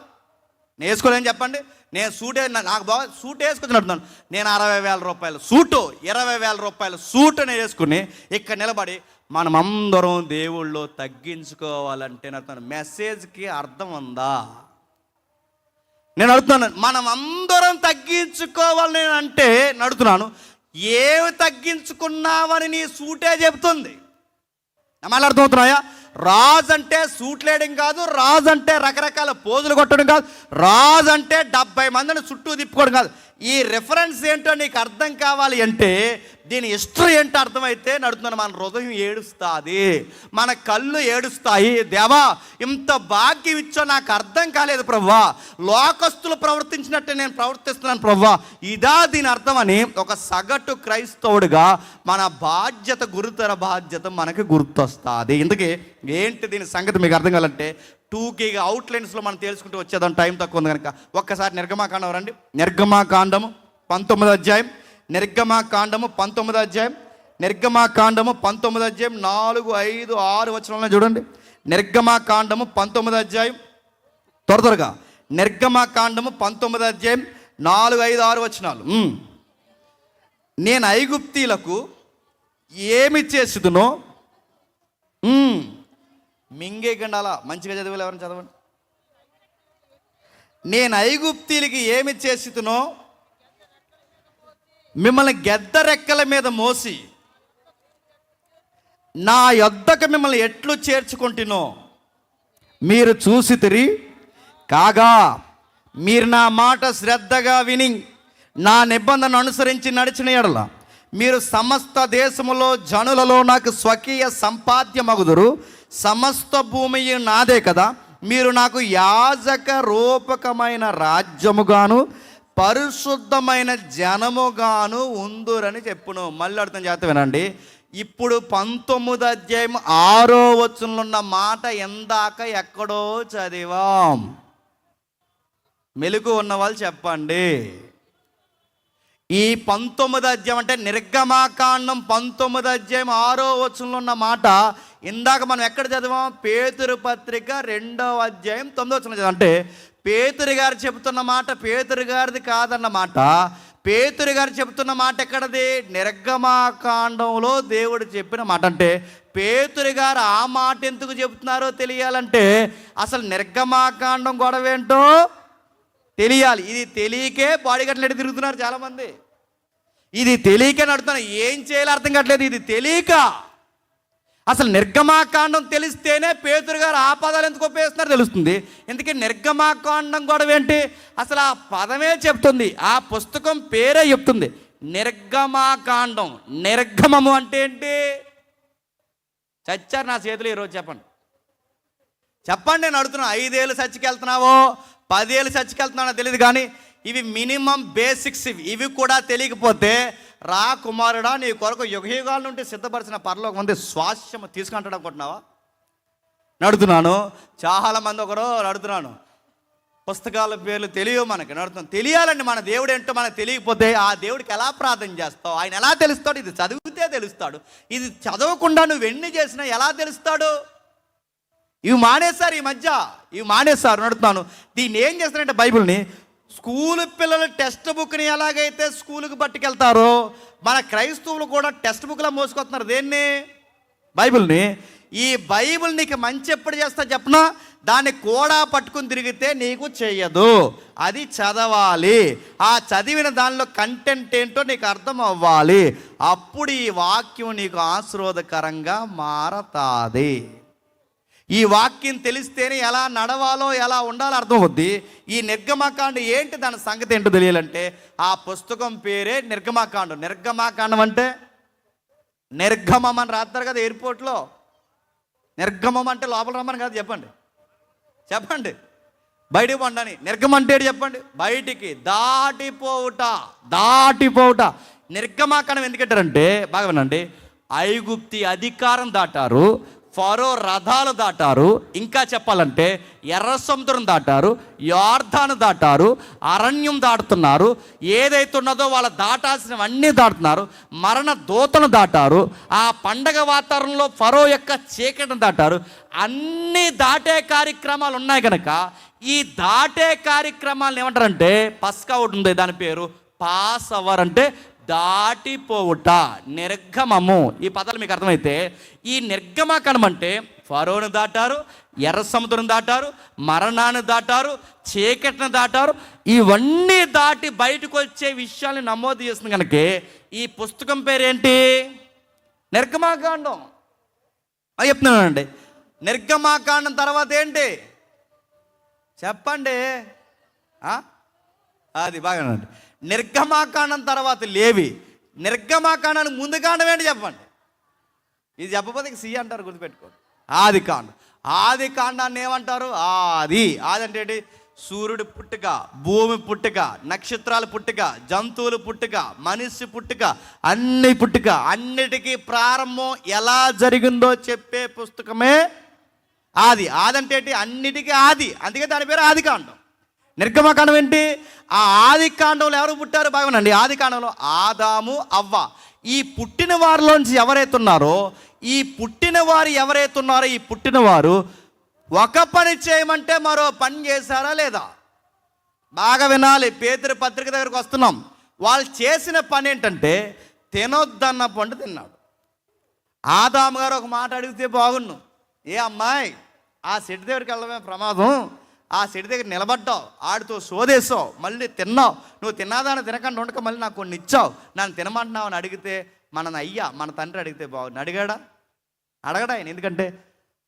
నేను వేసుకోలేని చెప్పండి. నేను సూటే నాకు బాగా సూట్ వేసుకొని నడుతున్నాను. నేను 60,000 రూపాయల సూటు, 20,000 రూపాయల సూట్ నేను వేసుకుని ఇక్కడ నిలబడి మనమందరం దేవుళ్ళు తగ్గించుకోవాలంటే నడుతున్నాను. మెసేజ్కి అర్థం ఉందా? నేను అడుగుతున్నాను, మనం అందరం తగ్గించుకోవాలని నేను అంటే అడుగుతున్నాను, ఏవి తగ్గించుకున్నావని నీ సూటే చెబుతుంది. మళ్ళీ అర్థమవుతున్నాయా? రాజు అంటే సూట్ లేయడం కాదు, రాజు అంటే రకరకాల పోజులు కొట్టడం కాదు, రాజు అంటే 70 మందిని చుట్టూ తిప్పుకోవడం కాదు. ఈ రిఫరెన్స్ ఏంటో నీకు అర్థం కావాలి అంటే, దీని హిస్టరీ ఏంటో అర్థమైతే నడుతున్నాను. మన హృదయం ఏడుస్తుంది, మన కళ్ళు ఏడుస్తాయి. దేవా, ఇంత భాగ్యం ఇచ్చో నాకు అర్థం కాలేదు ప్రభువా, లోకస్తులు ప్రవర్తించినట్టే నేను ప్రవర్తిస్తున్నాను ప్రభువా, ఇదా దీని అర్థం అని ఒక సగటు క్రైస్తవుడిగా మన బాధ్యత, గురుతర బాధ్యత మనకి గుర్తొస్తుంది. ఇందుకే ఏంటి దీని సంగతి మీకు అర్థం కావాలంటే, టూకీగా అవుట్లైన్స్లో మనం తెలుసుకుంటూ వచ్చేదాం, టైం తక్కువ ఉంది కనుక ఒక్కసారి నిర్గమాకాండం రండి. నిర్గమాకాండము 19వ అధ్యాయం, నిర్గమాకాండము 19వ అధ్యాయం, నిర్గమాకాండము 19వ అధ్యాయం 4, 5, 6 వచనాలను చూడండి. నిర్గమాకాండము 19వ అధ్యాయం, త్వరగా నిర్గమాకాండము 19వ అధ్యాయం 4, 5, 6 వచనాలు. నేను ఐగుప్తీలకు ఏమి చేసిదునో మింగేకండి, అలా మంచిగా చదివాలి. ఎవరైనా చదవండి. నేను ఐగుప్తీలకి ఏమి చేసితునో మిమ్మల్ని గెద్ద రెక్కల మీద మోసి నా యొద్దకు మిమ్మల్ని ఎట్లు చేర్చుకుంటునో మీరు చూసితిరి. కాగా మీరు నా మాట శ్రద్ధగా విని నా నిబంధనను అనుసరించి నడిచిన యెడల మీరు సమస్త దేశములో జనులలో నాకు స్వకీయ సంపాద్యమగుదురు. సమస్త భూమి నాదే కదా, మీరు నాకు యాజక రూపకమైన రాజ్యముగాను పరిశుద్ధమైన జనముగాను ఉందురని చెప్పును. మళ్ళీ అర్థం చేత వినండి. ఇప్పుడు 19వ అధ్యాయం 6వ వచనంలో ఉన్న మాట ఎందాక ఎక్కడో చదివాం. మెలుగు ఉన్న వాళ్ళు చెప్పండి. ఈ 19వ అధ్యాయం అంటే నిర్గమాకాండం 19వ అధ్యాయం 6వ వచనంలో ఉన్న మాట ఇందాక మనం ఎక్కడ చదివాం? పేతురు పత్రిక 2వ అధ్యాయం 9వ వచనం చదివాం. అంటే పేతురు గారు చెబుతున్న మాట పేతురు గారిది కాదన్నమాట. పేతురు గారు చెబుతున్న మాట ఎక్కడది? నిర్గమాకాండంలో దేవుడు చెప్పిన మాట. అంటే పేతురు గారు ఆ మాట ఎందుకు చెబుతున్నారో తెలియాలంటే అసలు నిర్గమాకాండం గొడవ ఏంటో తెలియాలి. ఇది తెలియకే బాడీ గట్లెట్టి తిరుగుతున్నారు చాలామంది. ఇది తెలియకే నడుతున్నారు, ఏం చేయాలో అర్థం కావట్లేదు. ఇది తెలియక అసలు నిర్గమాకాండం తెలిస్తేనే పేతురు గారు ఆ పదాలు ఎందుకు ఉపయోగిస్తున్నారో తెలుస్తుంది. ఎందుకంటే నిర్గమాకాండం గొడవ ఏంటి? అసలు ఆ పదమే చెప్తుంది, ఆ పుస్తకం పేరే చెప్తుంది నిర్గమాకాండం. నిర్గమము అంటే ఏంటి? చచ్చారు నా చేతులు ఈరోజు చెప్పండి. చెప్పండి, నేను అడుగుతున్నా. 5 ఏళ్ళు చర్చికి వెళ్తున్నావో 10 ఏళ్ళు చర్చికి వెళ్తున్నానో తెలియదు, కానీ ఇవి మినిమం బేసిక్స్. ఇవి కూడా తెలియకపోతే రా కుమారుడా, నీ కొరకు యుగయుగాల నుండి సిద్ధపరిచిన పరలోకం ఉంది స్వాస్యము తీసుకుంటాడు అనుకుంటున్నావా? నడుతున్నాను. చాలామంది ఒకరు నడుతున్నాను, పుస్తకాల పేర్లు తెలియవు మనకి. నడుతున్నాను. తెలియాలండి మన దేవుడు ఏంటో మనకు తెలియకపోతే ఆ దేవుడికి ఎలా ప్రార్థన చేస్తావు? ఆయన ఎలా తెలుస్తాడు? ఇది చదివితే తెలుస్తాడు. ఇది చదవకుండా నువ్వు ఎన్ని చేసినా ఎలా తెలుస్తాడు? ఇవి మానేశారు ఈ మధ్య, ఇవి మానేశారు. నడుతున్నాను. దీన్ని ఏం చేస్తారంటే బైబిల్ని స్కూల్ పిల్లలు టెక్స్ట్ బుక్ని ఎలాగైతే స్కూల్కి పట్టుకెళ్తారో మన క్రైస్తవులు కూడా టెక్స్ట్ బుక్లా మోసుకొస్తున్నారు. దేన్ని? బైబిల్ని. ఈ బైబిల్ నీకు మంచి ఎప్పుడు చేస్తా చెప్పనా? దాన్ని కూడా పట్టుకుని తిరిగితే నీకు చెయ్యదు. అది చదవాలి. ఆ చదివిన దానిలో కంటెంట్ ఏంటో నీకు అర్థం అవ్వాలి. అప్పుడు ఈ వాక్యం నీకు ఆశీర్వాదకరంగా మారతాది. ఈ వాక్యం తెలిస్తేనే ఎలా నడవాలో ఎలా ఉండాలో అర్థం అవుద్ది. ఈ నిర్గమాకాండం ఏంటి, దాని సంగతి ఏంటో తెలియాలంటే ఆ పుస్తకం పేరే నిర్గమాకాండం. నిర్గమాకాండం అంటే నిర్గమం అని రాస్తారు కదా ఎయిర్పోర్ట్లో. నిర్గమం అంటే లోపల రమ్మని కాదు. చెప్పండి చెప్పండి. బయటికి పండని. నిర్గమం అంటే చెప్పండి. బయటికి దాటిపోవుట. దాటిపోవుట. నిర్గమాకాండం ఎందుకంటారంటే బాగా వినండి, ఐగుప్తి అధికారం దాటారు, ఫరో రథాలు దాటారు, ఇంకా చెప్పాలంటే ఎర్ర సముద్రం దాటారు, యార్దాను దాటారు, అరణ్యం దాటుతున్నారు. ఏదైతే ఉన్నదో వాళ్ళు దాటాల్సినవన్నీ దాటుతున్నారు. మరణ దూతను దాటారు. ఆ పండగ వాతావరణంలో ఫరో యొక్క చీకటిని దాటారు. అన్నీ దాటే కార్యక్రమాలు ఉన్నాయి కనుక ఈ దాటే కార్యక్రమాలను ఏమంటారంటే పస్కా ఒకటి ఉంది, దాని పేరు పాస్ అవర్, అంటే దాటిపోవుట, నిర్గమము. ఈ పదాలు మీకు అర్థమైతే ఈ నిర్గమాకాండం అంటే ఫరోను దాటారు, ఎర్ర సముద్రం దాటారు, మరణాన్ని దాటారు, చీకటిని దాటారు. ఇవన్నీ దాటి బయటకు వచ్చే విషయాన్ని నమోదు చేస్తుంది కనుక ఈ పుస్తకం పేరేంటి? నిర్గమాకాండం. చెప్తున్నానండి, నిర్గమాకాండం తర్వాత ఏంటి చెప్పండి? అది బాగానండి. నిర్గమాకాండం తర్వాత లేవి, నిర్గమాకాండానికి ముందు కాండం ఏంటి చెప్పండి? ఇది చెప్పకపోతే సి అంటారు, గుర్తుపెట్టుకోండి. ఆది కాండం. ఆది కాండాన్ని ఏమంటారు? ఆది. ఆది అంటే ఏంటి? సూర్యుడు పుట్టుక, భూమి పుట్టుక, నక్షత్రాలు పుట్టుక, జంతువులు పుట్టుక, మనిషి పుట్టుక, అన్ని పుట్టుక, అన్నిటికీ ప్రారంభం ఎలా జరిగిందో చెప్పే పుస్తకమే ఆది. ఆది అంటే ఏంటి? అన్నిటికీ ఆది, అందుకే దాని పేరు ఆది కాండం. నిర్గమకాండం ఏంటి? ఆ ఆది కాండంలో ఎవరు పుట్టారు? బాగునండి, ఆది కాండంలో ఆదాము, అవ్వ. ఈ పుట్టిన వారిలోంచి ఎవరైతే ఉన్నారో, ఈ పుట్టిన వారు ఒక పని చేయమంటే మరో పని చేశారా లేదా? బాగా వినాలి. పేతురు పత్రిక దగ్గరకు వస్తున్నాం. వాళ్ళు చేసిన పని ఏంటంటే తినొద్దన్న పండు తిన్నాడు. ఆదాము గారు ఒక మాట అడిగితే బాగుండు, ఏ అమ్మాయి ఆ చెట్టు దగ్గరికి వెళ్ళడమే ప్రమాదం, ఆ చెట్టు దగ్గర నిలబడ్డావు, ఆడితో సోదేసావు, మళ్ళీ తిన్నావు, నువ్వు తిన్నాదాన్ని తినకుండా ఉండక మళ్ళీ నాకు కొన్ని ఇచ్చావు, నన్ను తినమంటున్నావు అని అడిగితే మన తండ్రి అడిగితే బాగుండు. అడగడా ఆయన? ఎందుకంటే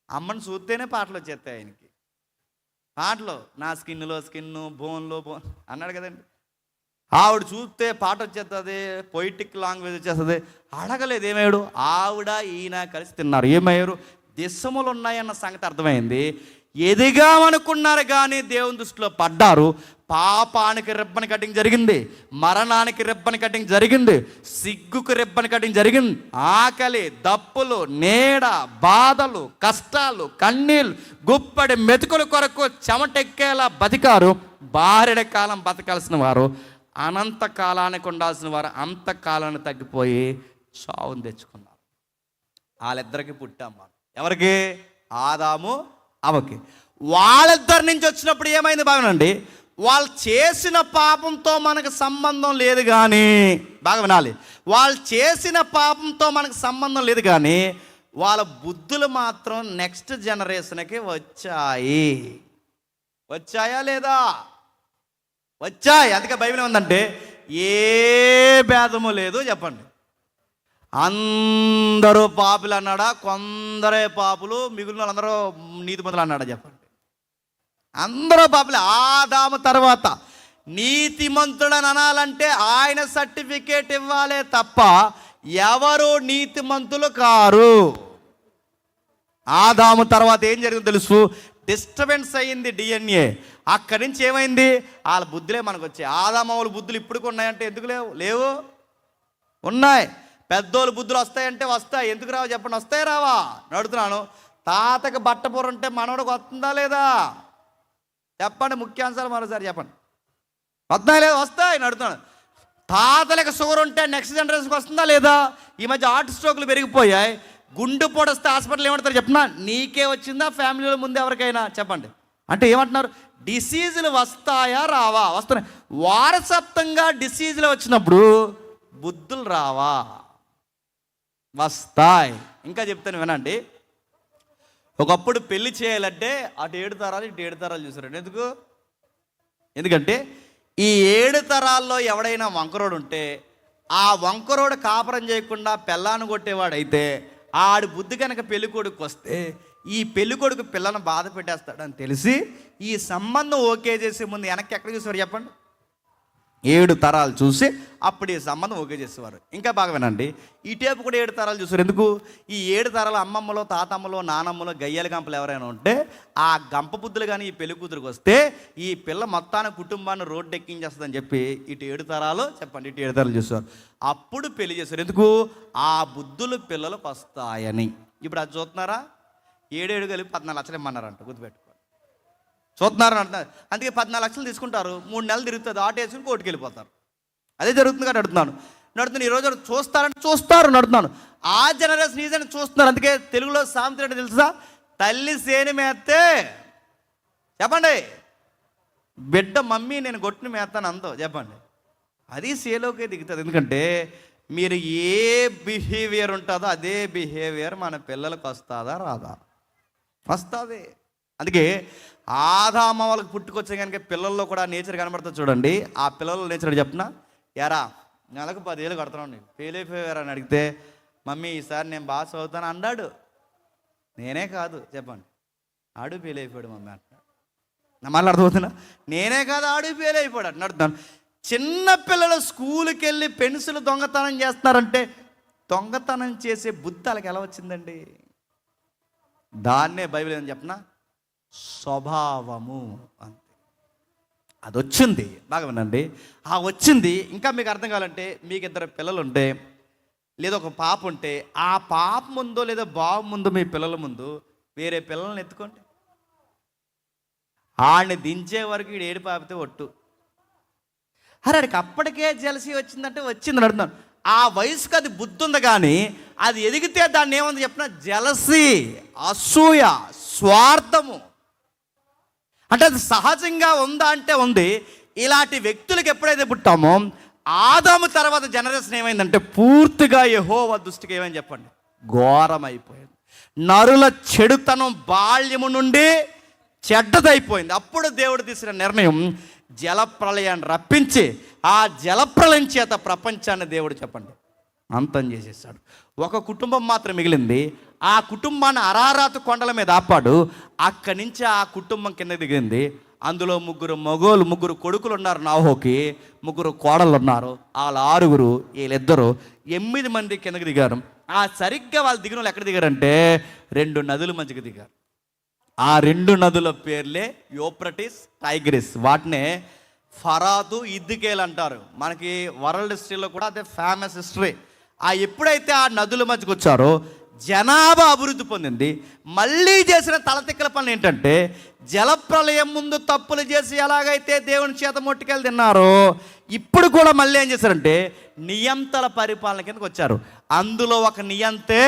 అమ్మని చూస్తేనే పాటలు వచ్చేస్తాయి ఆయనకి. పాటలు నా స్కిన్లో స్కిన్, బోన్లో బోన్ అన్నాడు కదండి. ఆవిడ చూస్తే పాట వచ్చేస్తుంది, పొయిటిక్ లాంగ్వేజ్ వచ్చేస్తుంది. అడగలేదు ఏమయ్యాడు? ఆవిడ ఈయన కలిసి తిన్నారు. ఏమయ్యారు? దిశములు ఉన్నాయన్న సంగతి అర్థమైంది. ఎదిగామనుకున్నారు కానీ దేవుని దృష్టిలో పడ్డారు. పాపానికి రిబ్బన్ కటింగ్ జరిగింది, మరణానికి రిబ్బన్ కటింగ్ జరిగింది, సిగ్గుకు రిబ్బన్ కటింగ్ జరిగింది. ఆకలి, దప్పులు, నీడ, బాధలు, కష్టాలు, కన్నీళ్ళు, గుప్పడి మెతుకుల కొరకు చెమటెక్కేలా బతికారు. బారెడ కాలం బతకాల్సిన వారు, అనంత కాలానికి ఉండాల్సిన వారు అంతకాలాన్ని తగ్గిపోయి చావును తెచ్చుకున్నారు. వాళ్ళిద్దరికి పుట్టాం మనం. ఎవరికి? ఆదాము, అవ్వకి. వాళ్ళిద్దరి నుంచి వచ్చినప్పుడు ఏమైంది బాగానండి? వాళ్ళు చేసిన పాపంతో మనకు సంబంధం లేదు కానీ, బాగా వినాలి, వాళ్ళు చేసిన పాపంతో మనకు సంబంధం లేదు కానీ వాళ్ళ బుద్ధులు మాత్రం నెక్స్ట్ జనరేషన్కి వచ్చాయా లేదా? వచ్చాయి. అందుకే బైబిల్ ఏముందంటే ఏ భేదము లేదు. చెప్పండి, అందరూ పాపులు అన్నాడా? కొందరే పాపులు, మిగిలిన వాళ్ళందరూ నీతిమంతులు అన్నాడా? చెప్పండి, అందరూ పాపులే. ఆదాము తర్వాత నీతిమంతుడని అనాలంటే ఆయన సర్టిఫికేట్ ఇవ్వాలే తప్ప ఎవరు నీతిమంతులు కారు. ఆదాము తర్వాత ఏం జరిగిందో తెలుసు? డిస్టర్బెన్స్ అయ్యింది డిఎన్ఏ. అక్కడి నుంచి ఏమైంది? వాళ్ళ బుద్ధులే మనకు వచ్చాయి. ఆదాము వాళ్ళ బుద్ధులు ఇప్పటికి ఉన్నాయంటే ఎందుకు లేవు? ఉన్నాయి. పెద్దోళ్ళు బుద్ధులు వస్తాయంటే వస్తాయి. ఎందుకు రావు చెప్పండి? వస్తాయి రావా? నడుతున్నాను. తాతకి బట్టపూర ఉంటే మనవడికి వస్తుందా లేదా? చెప్పండి, ముఖ్యాంశాలు మరోసారి చెప్పండి. వస్తాయి లేదా? వస్తాయి. నడుతున్నాను. తాతలకు షుగర్ ఉంటే నెక్స్ట్ జనరేషన్కి వస్తుందా లేదా? ఈ మధ్య హార్ట్ స్ట్రోక్లు పెరిగిపోయాయి. గుండు పొడొస్తే హాస్పిటల్ ఏమంటారు చెప్పినా? నీకే వచ్చిందా, ఫ్యామిలీలో ముందు ఎవరికైనా? చెప్పండి. అంటే ఏమంటున్నారు? డిసీజులు వస్తాయా రావా? వస్తున్నాయి. వారసత్వంగా డిసీజులు వచ్చినప్పుడు బుద్ధులు రావా? వస్తాయి. ఇంకా చెప్తాను వినండి. ఒకప్పుడు పెళ్లి చేయాలంటే అటు 7 తరాలు ఇటు 7 తరాలు చూసారండి. ఎందుకంటే ఈ 7 తరాల్లో ఎవడైనా వంకరోడు ఉంటే ఆ వంకరోడు కాపురం చేయకుండా పెళ్ళాన్ని కొట్టేవాడైతే ఆడి బుద్ధి కనుక పెళ్ళికొడుకు వస్తే ఈ పెళ్ళికొడుకు పిల్లను బాధ పెట్టేస్తాడని తెలిసి ఈ సంబంధం ఓకే చేసే ముందు వెనక్కి ఎక్కడ చూసేవారు చెప్పండి? 7 తరాలు చూసి అప్పుడు ఈ సంబంధం ఓకే చేసేవారు. ఇంకా బాగా వినండి, ఈ టేపు కూడా 7 తరాలు చూసారు. ఎందుకు? ఈ 7 తరాలు అమ్మమ్మలో, తాతమ్మలో, నానమ్మలో గయ్యాల గంపలు ఎవరైనా ఉంటే ఆ గంప బుద్ధులు కానీ ఈ పెళ్లి కూతురికి వస్తే ఈ పిల్ల మొత్తాన్ని కుటుంబాన్ని రోడ్డు ఎక్కించేస్తుందని చెప్పి ఇటు 7 తరాలు చెప్పండి, ఇటు 7 తరాలు చూసేవారు. అప్పుడు పెళ్లి చేశారు. ఎందుకు? ఆ బుద్ధులు పిల్లలకు వస్తాయని. ఇప్పుడు అది చూస్తున్నారా? 7 కలిపి 14 లక్షలు ఇమ్మన్నారంట. గుర్తుపెట్టుకో, చూస్తున్నారని అంటున్నారు. అందుకే 14 లక్షలు తీసుకుంటారు. 3 నెలలు తిరుగుతుంది, ఆటో వేసుకుని కోర్టుకు వెళ్ళిపోతారు. అదే జరుగుతుంది కాబట్టి నడుతున్నాను. ఈరోజు చూస్తారంటే చూస్తారు. నడుతున్నాను. ఆ జనరేషన్ ఈ జనరేషన్ చూస్తున్నారు. అందుకే తెలుగులో సామెత ఏంటో తెలుసా? తల్లి సేని మేస్తే చెప్పండి, బిడ్డ మమ్మీ నేను గొట్టుని మేస్తాను అందో చెప్పండి, అది సేలోకే దిగుతుంది. ఎందుకంటే మీరు ఏ బిహేవియర్ ఉంటుందో అదే బిహేవియర్ మన పిల్లలకు వస్తుందా రాదా? వస్తుంది. అందుకే ఆదామ వాళ్ళకి పుట్టుకొచ్చే కనుక పిల్లల్లో కూడా నేచర్ కనబడుతుంది చూడండి. ఆ పిల్లల నేచర్ చెప్పిన ఎరా నెలకు 10,000 కడుతున్నావు, నీకు ఫెయిల్ అయిపోయారా అని అడిగితే, మమ్మీ ఈసారి నేను బాగా చదువుతాను అన్నాడు. నేనే కాదు చెప్పండి, ఆడు ఫెయిల్ అయిపోయాడు మమ్మీ అంటున్నాడు. నా మళ్ళీ అర్థమవుతున్నా, నేనే కాదు ఆడు ఫెయిల్ అయిపోయాడు అని అడుగుతాను. చిన్న పిల్లలు స్కూల్కి వెళ్ళి పెన్సిల్ దొంగతనం చేస్తున్నారంటే దొంగతనం చేసే బుద్ధి వాళ్ళకి ఎలా వచ్చిందండి? దాన్నే బైబిల్ ఏమని చెప్పనా, స్వభావము అంతే. అది వచ్చింది. బాగా వినండి, ఆ వచ్చింది. ఇంకా మీకు అర్థం కావాలంటే, మీకు 2 పిల్లలు ఉంటే లేదా ఒక పాప ఉంటే, ఆ పాప ముందో లేదా బాబు ముందు మీ పిల్లల ముందు వేరే పిల్లల్ని ఎత్తుకోండి. ఆడిని దించే వరకు ఈడు ఏడు పాపితే ఒట్టు. అరే ఆడికి అప్పటికే జలసి వచ్చిందంటే వచ్చిందని అడుగుతాను. ఆ వయసుకు అది బుద్ధి ఉంది, కానీ అది ఎదిగితే దాన్ని ఏముంది చెప్పిన, జలసి, అసూయ, స్వార్థము. అంటే అది సహజంగా ఉందా అంటే ఉంది. ఇలాంటి వ్యక్తులకు ఎప్పుడైతే పుట్టామో, ఆదాము తర్వాత జనరేషన్ ఏమైందంటే పూర్తిగా యెహోవా దృష్టికి ఏమైంది చెప్పండి, ఘోరమైపోయింది. నరుల చెడుతనం బాల్యము నుండి చెడ్డదైపోయింది. అప్పుడు దేవుడు తీసిన నిర్ణయం జలప్రళయాన్ని రప్పించి, ఆ జలప్రళయం చేత ప్రపంచాన్ని దేవుడు చెప్పండి అంతం చేసేసాడు. ఒక కుటుంబం మాత్రం మిగిలింది. ఆ కుటుంబాన్ని అరారాతు కొండల మీద ఆపాడు. అక్కడి నుంచి ఆ కుటుంబం కింద దిగింది. అందులో 3 కొడుకులు ఉన్నారు నాహోకి, 3 కోడళ్ళు ఉన్నారు. వాళ్ళ 6, వీళ్ళిద్దరు 8 మంది కిందకి దిగారు. ఆ సరిగ్గా వాళ్ళు దిగిన వాళ్ళు ఎక్కడ దిగారంటే 2 నదుల మధ్యకి దిగారు. ఆ 2 నదుల పేర్లే యూఫ్రటీస్, టైగ్రిస్. వాటినే ఫరాతు, ఇద్దికేల్ అంటారు. మనకి వరల్డ్ హిస్టరీలో కూడా అదే ఫేమస్ హిస్టరీ. ఎప్పుడైతే ఆ నదుల మధ్యకి వచ్చారో జనాభా అభివృద్ధి పొందింది. మళ్ళీ చేసిన తలతిక్కల పనులు ఏంటంటే, జలప్రలయం ముందు తప్పులు చేసి ఎలాగైతే దేవుని చేత మొట్టుకెళ్ళి తిన్నారో, ఇప్పుడు కూడా మళ్ళీ ఏం చేశారంటే నియంతల పరిపాలన కిందకి వచ్చారు. అందులో ఒక నియంతే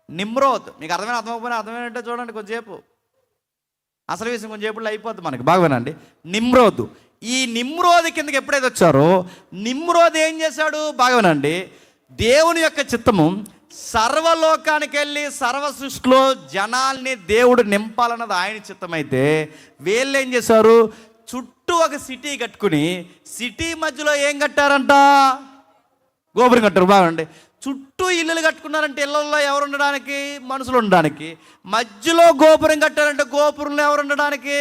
నిమ్రోద్. మీకు అర్థమైపోయినా అర్థమైనట్టే చూడండి. కొంచెంసేపు అసలు విషయం కొంచెంసేపులో అయిపోద్ది మనకి. బాగా వినండి. నిమ్రోద్. ఈ నిమ్రోద్ కిందకి ఎప్పుడైతే వచ్చారో, నిమ్రోద్ ఏం చేశాడు? బాగా వినండి. దేవుని యొక్క చిత్తము సర్వలోకానికి వెళ్ళి సర్వ సృష్టిలో జనాల్ని దేవుడు నింపాలన్నది ఆయన చిత్తమైతే, వీళ్ళు ఏం చేశారు? చుట్టూ ఒక సిటీ కట్టుకుని, సిటీ మధ్యలో ఏం కట్టారంట? గోపురం కట్టారు. బాగుండి. చుట్టూ ఇల్లులు కట్టుకున్నారంటే ఇళ్ళల్లో ఎవరు ఉండడానికి? మనుషులు ఉండడానికి. మధ్యలో గోపురం కట్టారంటే గోపురంలో ఎవరు ఉండడానికి?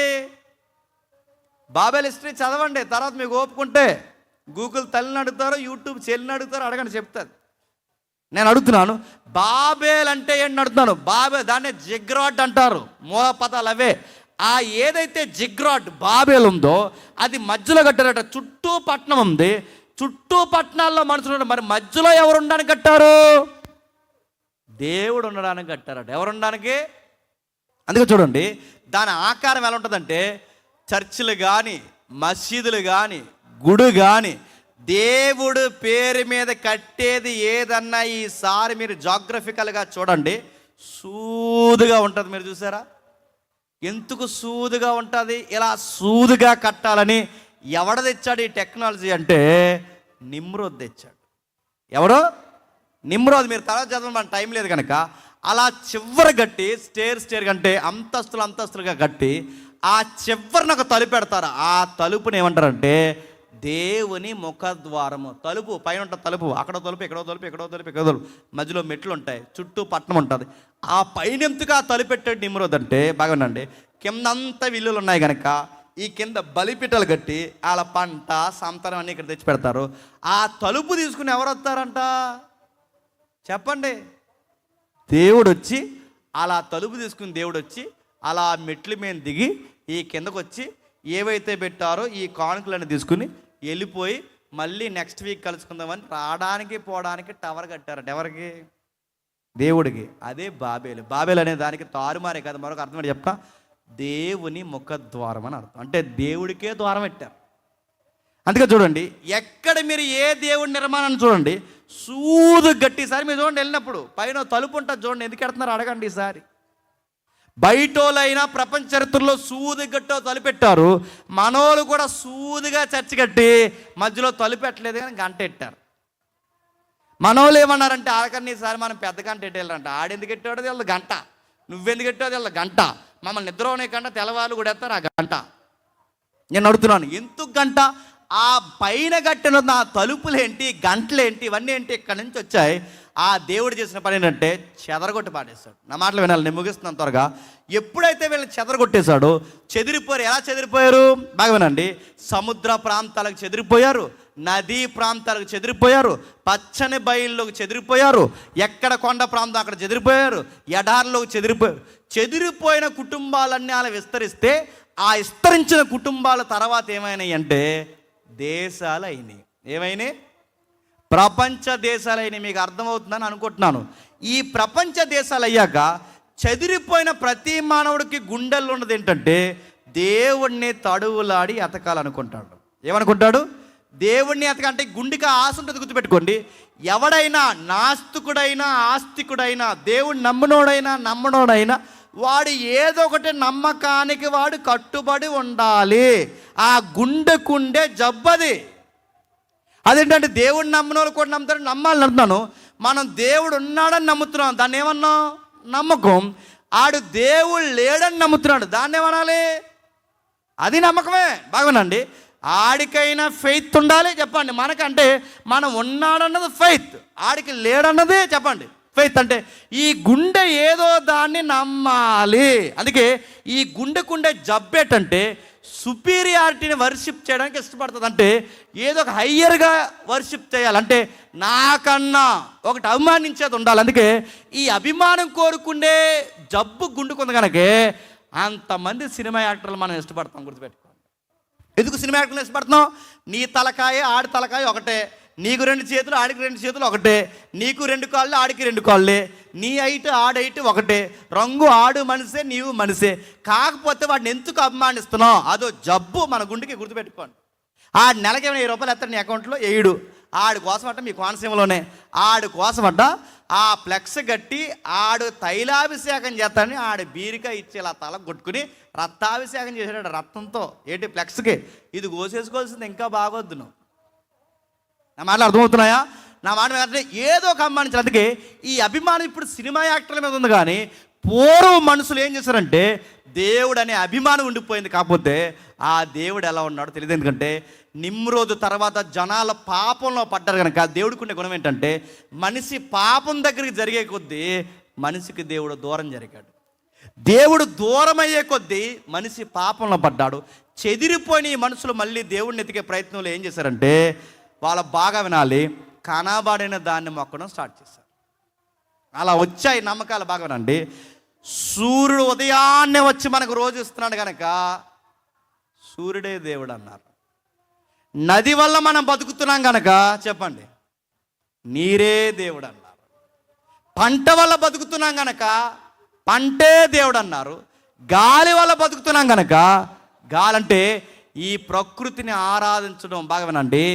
బాబెల్ హిస్టరీ చదవండి, తర్వాత మీకు ఓపుకుంటే గూగుల్ తల్లిని అడుగుతారో, యూట్యూబ్ చెల్లిని అడుగుతారో, అడగండి చెప్తారు. నేను అడుగుతున్నాను, బాబేల్ అంటే ఏంటి అడుగుతున్నాను. బాబేల్, దాన్నే జిగ్రాట్ అంటారు. మూల పదాలు అవే. ఏదైతే జిగ్రాట్ బాబేల్ ఉందో అది మధ్యలో కట్టారట. చుట్టూ పట్టణం ఉంది, చుట్టూ పట్టణాల్లో మనుషులు ఉన్నారు. మరి మధ్యలో ఎవరు ఉండడానికి కట్టారు? దేవుడు ఉండడానికి కట్టారట. ఎవరు ఉండడానికి? అందుకే చూడండి, దాని ఆకారం ఎలా ఉంటుందంటే, చర్చిలు కానీ, మసీదులు కానీ, గుడి కానీ, దేవుడు పేరు మీద కట్టేది ఏదన్నా ఈసారి మీరు జాగ్రఫికల్గా చూడండి, సూదుగా ఉంటుంది. మీరు చూసారా? ఎందుకు సూదుగా ఉంటుంది? ఇలా సూదుగా కట్టాలని ఎవడ తెచ్చాడు ఈ టెక్నాలజీ అంటే నిమ్రోద్ తెచ్చాడు. ఎవరు? నిమ్రోద్. మీరు తర్వాత చదవడం మన టైం లేదు కనుక అలా చివరి కట్టి, స్టేర్ కంటే అంతస్తులుగా కట్టి, ఆ చివరిని ఒక తలుపు పెడతారు. ఆ తలుపుని ఏమంటారంటే దేవుని ముఖద్వారము. తలుపు పైన ఉంటుంది, తలుపు అక్కడ తలుపు, ఎక్కడో తలుపు, ఎక్కడో తలుపు, ఎక్కడో తలుపు, మధ్యలో మెట్లు ఉంటాయి, చుట్టూ పట్టణం ఉంటుంది. ఆ పైన ఎంతగా ఆ తలుపు పెట్టాడు నిమ్రోద్ అంటే, బాగానండి, కిందంతా విల్లులు ఉన్నాయి కనుక ఈ కింద బలిపిట్టలు కట్టి వాళ్ళ పంట సంతానం అన్నీ ఇక్కడ తెచ్చి పెడతారు. ఆ తలుపు తీసుకుని ఎవరు వస్తారంట చెప్పండి? దేవుడు వచ్చి అలా తలుపు తీసుకుని దేవుడు వచ్చి అలా మెట్ల మీద దిగి ఈ కిందకు వచ్చి ఏవైతే పెట్టారో ఈ కానుకలను తీసుకుని వెళ్ళిపోయి మళ్ళీ నెక్స్ట్ వీక్ కలుసుకుందామని రావడానికి పోవడానికి టవర్ కట్టారట. ఎవరికి? దేవుడికి. అదే బాబేలు. బాబేలు అనే దానికి తారుమారే కదా, మరొక అర్థం ఏంటి చెప్తా, దేవుని ముఖద్వారం అని అర్థం. అంటే దేవుడికే ద్వారం పెట్టారు. అందుకే చూడండి, ఎక్కడ మీరు ఏ దేవుడి నిర్మాణాన్ని చూడండి, సూదు గట్టి. ఈసారి మీరు చూడండి, వెళ్ళినప్పుడు పైన తలుపు ఉంటుంది చూడండి, ఎందుకు ఎడుతున్నారు అడగండి. ఈసారి బయటోళ్ళైనా ప్రపంచ చరిత్రలో సూది గట్టో తలుపెట్టారు, మనోళ్ళు కూడా సూదిగా చర్చి కట్టి మధ్యలో తలుపెట్టలేదు కానీ గంట ఎట్టారు. మనోళ్ళు ఏమన్నారంటే ఆడకన్నా ఈసారి మనం పెద్ద గంట ఎట్టేయాలంట. ఆడెందుకు ఎట్టాడో తెలియదు, గంట నువ్వెందుకు ఎట్టావు తెల్ల గంట, మమ్మల్ని నిద్రనే గంట, తెల్లవాళ్ళు కూడా ఎత్తారు ఆ గంట. నేను అడుగుతున్నాను, ఎందుకు గంట? ఆ పైన కట్టిన నా తలుపులేంటి, గంటలేంటి, ఇవన్నీ ఏంటి ఇక్కడి నుంచి వచ్చాయి. ఆ దేవుడు చేసిన పని ఏంటంటే చెదరగొట్టి పాడేశాడు. నా మాటలు వినాలి, నేను ముగిస్తున్నాను త్వరగా. ఎప్పుడైతే వీళ్ళని చెదరగొట్టేశాడో చెదిరిపోయారు. ఎలా చెదిరిపోయారు బాగా వినండి. సముద్ర ప్రాంతాలకు చెదిరిపోయారు, నదీ ప్రాంతాలకు చెదిరిపోయారు, పచ్చని బయల్లోకి చెదిరిపోయారు, ఎక్కడ కొండ ప్రాంతం అక్కడ చెదిరిపోయారు, ఎడారిలోకి చెదిరిపోయారు. చెదిరిపోయిన కుటుంబాలన్నీ అలా విస్తరిస్తే ఆ విస్తరించిన కుటుంబాల తర్వాత ఏమైనాయి అంటే దేశాలు అయినాయి. ఏమైనాయి? ప్రపంచ దేశాలు అయినాయి. మీకు అర్థమవుతుందని అనుకుంటున్నాను. ఈ ప్రపంచ దేశాలు అయ్యాక చెదిరిపోయిన ప్రతి మానవుడికి గుండెల్లో ఉన్నది ఏంటంటే దేవుణ్ణి తడువులాడి ఎతకాలనుకుంటాడు. ఏమనుకుంటాడు? దేవుణ్ణి ఎతకంటే గుండెకి ఆశ ఉంటుంది. గుర్తుపెట్టుకోండి, ఎవడైనా నాస్తికుడైనా ఆస్తికుడైనా దేవుడు నమ్మనోడైనా వాడు ఏదో ఒకటి నమ్మకానికి వాడు కట్టుబడి ఉండాలి. ఆ గుండెకుండే జబ్బది. అదేంటంటే దేవుడు నమ్మని వాళ్ళు కూడా నమ్ముతారు, నమ్మాలని అంటున్నాను. మనం దేవుడు ఉన్నాడని నమ్ముతున్నాం, దాన్ని ఏమన్నాం? నమ్మకం. ఆడు దేవుడు లేడని నమ్ముతున్నాడు, దాన్ని ఏమనాలి? అది నమ్మకమే. బాగునండి. ఆడికైనా ఫెయిత్ ఉండాలి. చెప్పండి, మనకంటే మనం ఉన్నాడన్నది ఫెయిత్, ఆడికి లేడన్నది చెప్పండి ఫెయిత్. అంటే ఈ గుండె ఏదో దాన్ని నమ్మాలి. అందుకే ఈ గుండెకుండే జబ్బేటంటే సుపీరియారిటీని వర్షిప్ చేయడానికి ఇష్టపడుతుంది. అంటే ఏదో ఒక హయ్యర్గా వర్షిప్ చేయాలంటే నాకన్నా ఒకటి అభిమానించేది ఉండాలి. అందుకే ఈ అభిమానం కోరుకుండే జబ్బు గుండెకుంది కనుకే అంతమంది సినిమా యాక్టర్లు మనం ఇష్టపడతాం. గుర్తుపెట్టుకోండి. ఎందుకు సినిమా యాక్టర్లు ఇష్టపడుతున్నాం? నీ తలకాయ ఆడి తలకాయ ఒకటే, నీకు 2 చేతులు ఆడికి 2 చేతులు ఒకటే, నీకు 2 కాళ్ళు ఆడికి 2 కాళ్ళే, నీ హైట్ ఆడి హైట్ ఒకటే, రంగు ఆడు మనిషే నీవు మనిషే. కాకపోతే వాడిని ఎందుకు అభిమానిస్తున్నావు? అదో జబ్బు మన గుండెకి. గుర్తుపెట్టుకోండి. ఆడి నెలకి 1000 రూపాయలు ఎత్తాడు నీ అకౌంట్లో, వేయడు. ఆడి కోసమట మీ కోనసీమలోనే ఆడి కోసమట ఆ ఫ్లెక్స్ కట్టి ఆడు తైలాభిషేకం చేస్తాడని ఆడి బీరిక ఇచ్చి ఇలా తల కొట్టుకుని రక్తాభిషేకం చేశాడు. రక్తంతో ఏంటి ఫ్లెక్స్కి. ఇది కోసేసుకోవాల్సింది ఇంకా బాగొద్దు. నువ్వు నా మాటలు అర్థమవుతున్నాయా? నా మాట అంటే ఏదో ఒక అభిమానించాలి. అందుకే ఈ అభిమానం ఇప్పుడు సినిమా యాక్టర్ల మీద ఉంది. కానీ పూర్వం మనుషులు ఏం చేశారంటే దేవుడు అనే అభిమానం ఉండిపోయింది. కాకపోతే ఆ దేవుడు ఎలా ఉన్నాడో తెలియదు. ఎందుకంటే నిమ్రోదు తర్వాత జనాల పాపంలో పడ్డారు కనుక దేవుడికి ఉండే గుణం ఏంటంటే మనిషి పాపం దగ్గరికి జరిగే కొద్దీ మనిషికి దేవుడు దూరం జరిగాడు. దేవుడు దూరం అయ్యే కొద్దీ మనిషి పాపంలో పడ్డాడు. చెదిరిపోయిన ఈ మనుషులు మళ్ళీ దేవుడిని ఎతికే ప్రయత్నంలో ఏం చేశారంటే వాళ్ళ బాగా వినాలి, కనబడిన దాన్ని మొక్కడం స్టార్ట్ చేశారు. అలా వచ్చాయి నమ్మకాలు. బాగా వినండి. సూర్యుడు ఉదయాన్నే వచ్చి మనకు రోజు ఇస్తున్నాడు కనుక సూర్యుడే దేవుడు అన్నారు. నది వల్ల మనం బతుకుతున్నాం కనుక చెప్పండి నీరే దేవుడు అన్నారు. పంట వల్ల బతుకుతున్నాం కనుక పంటే దేవుడు అన్నారు. గాలి వల్ల బతుకుతున్నాం కనుక గాలి అంటే ఈ ప్రకృతిని ఆరాధించడం. బాగా వినండి,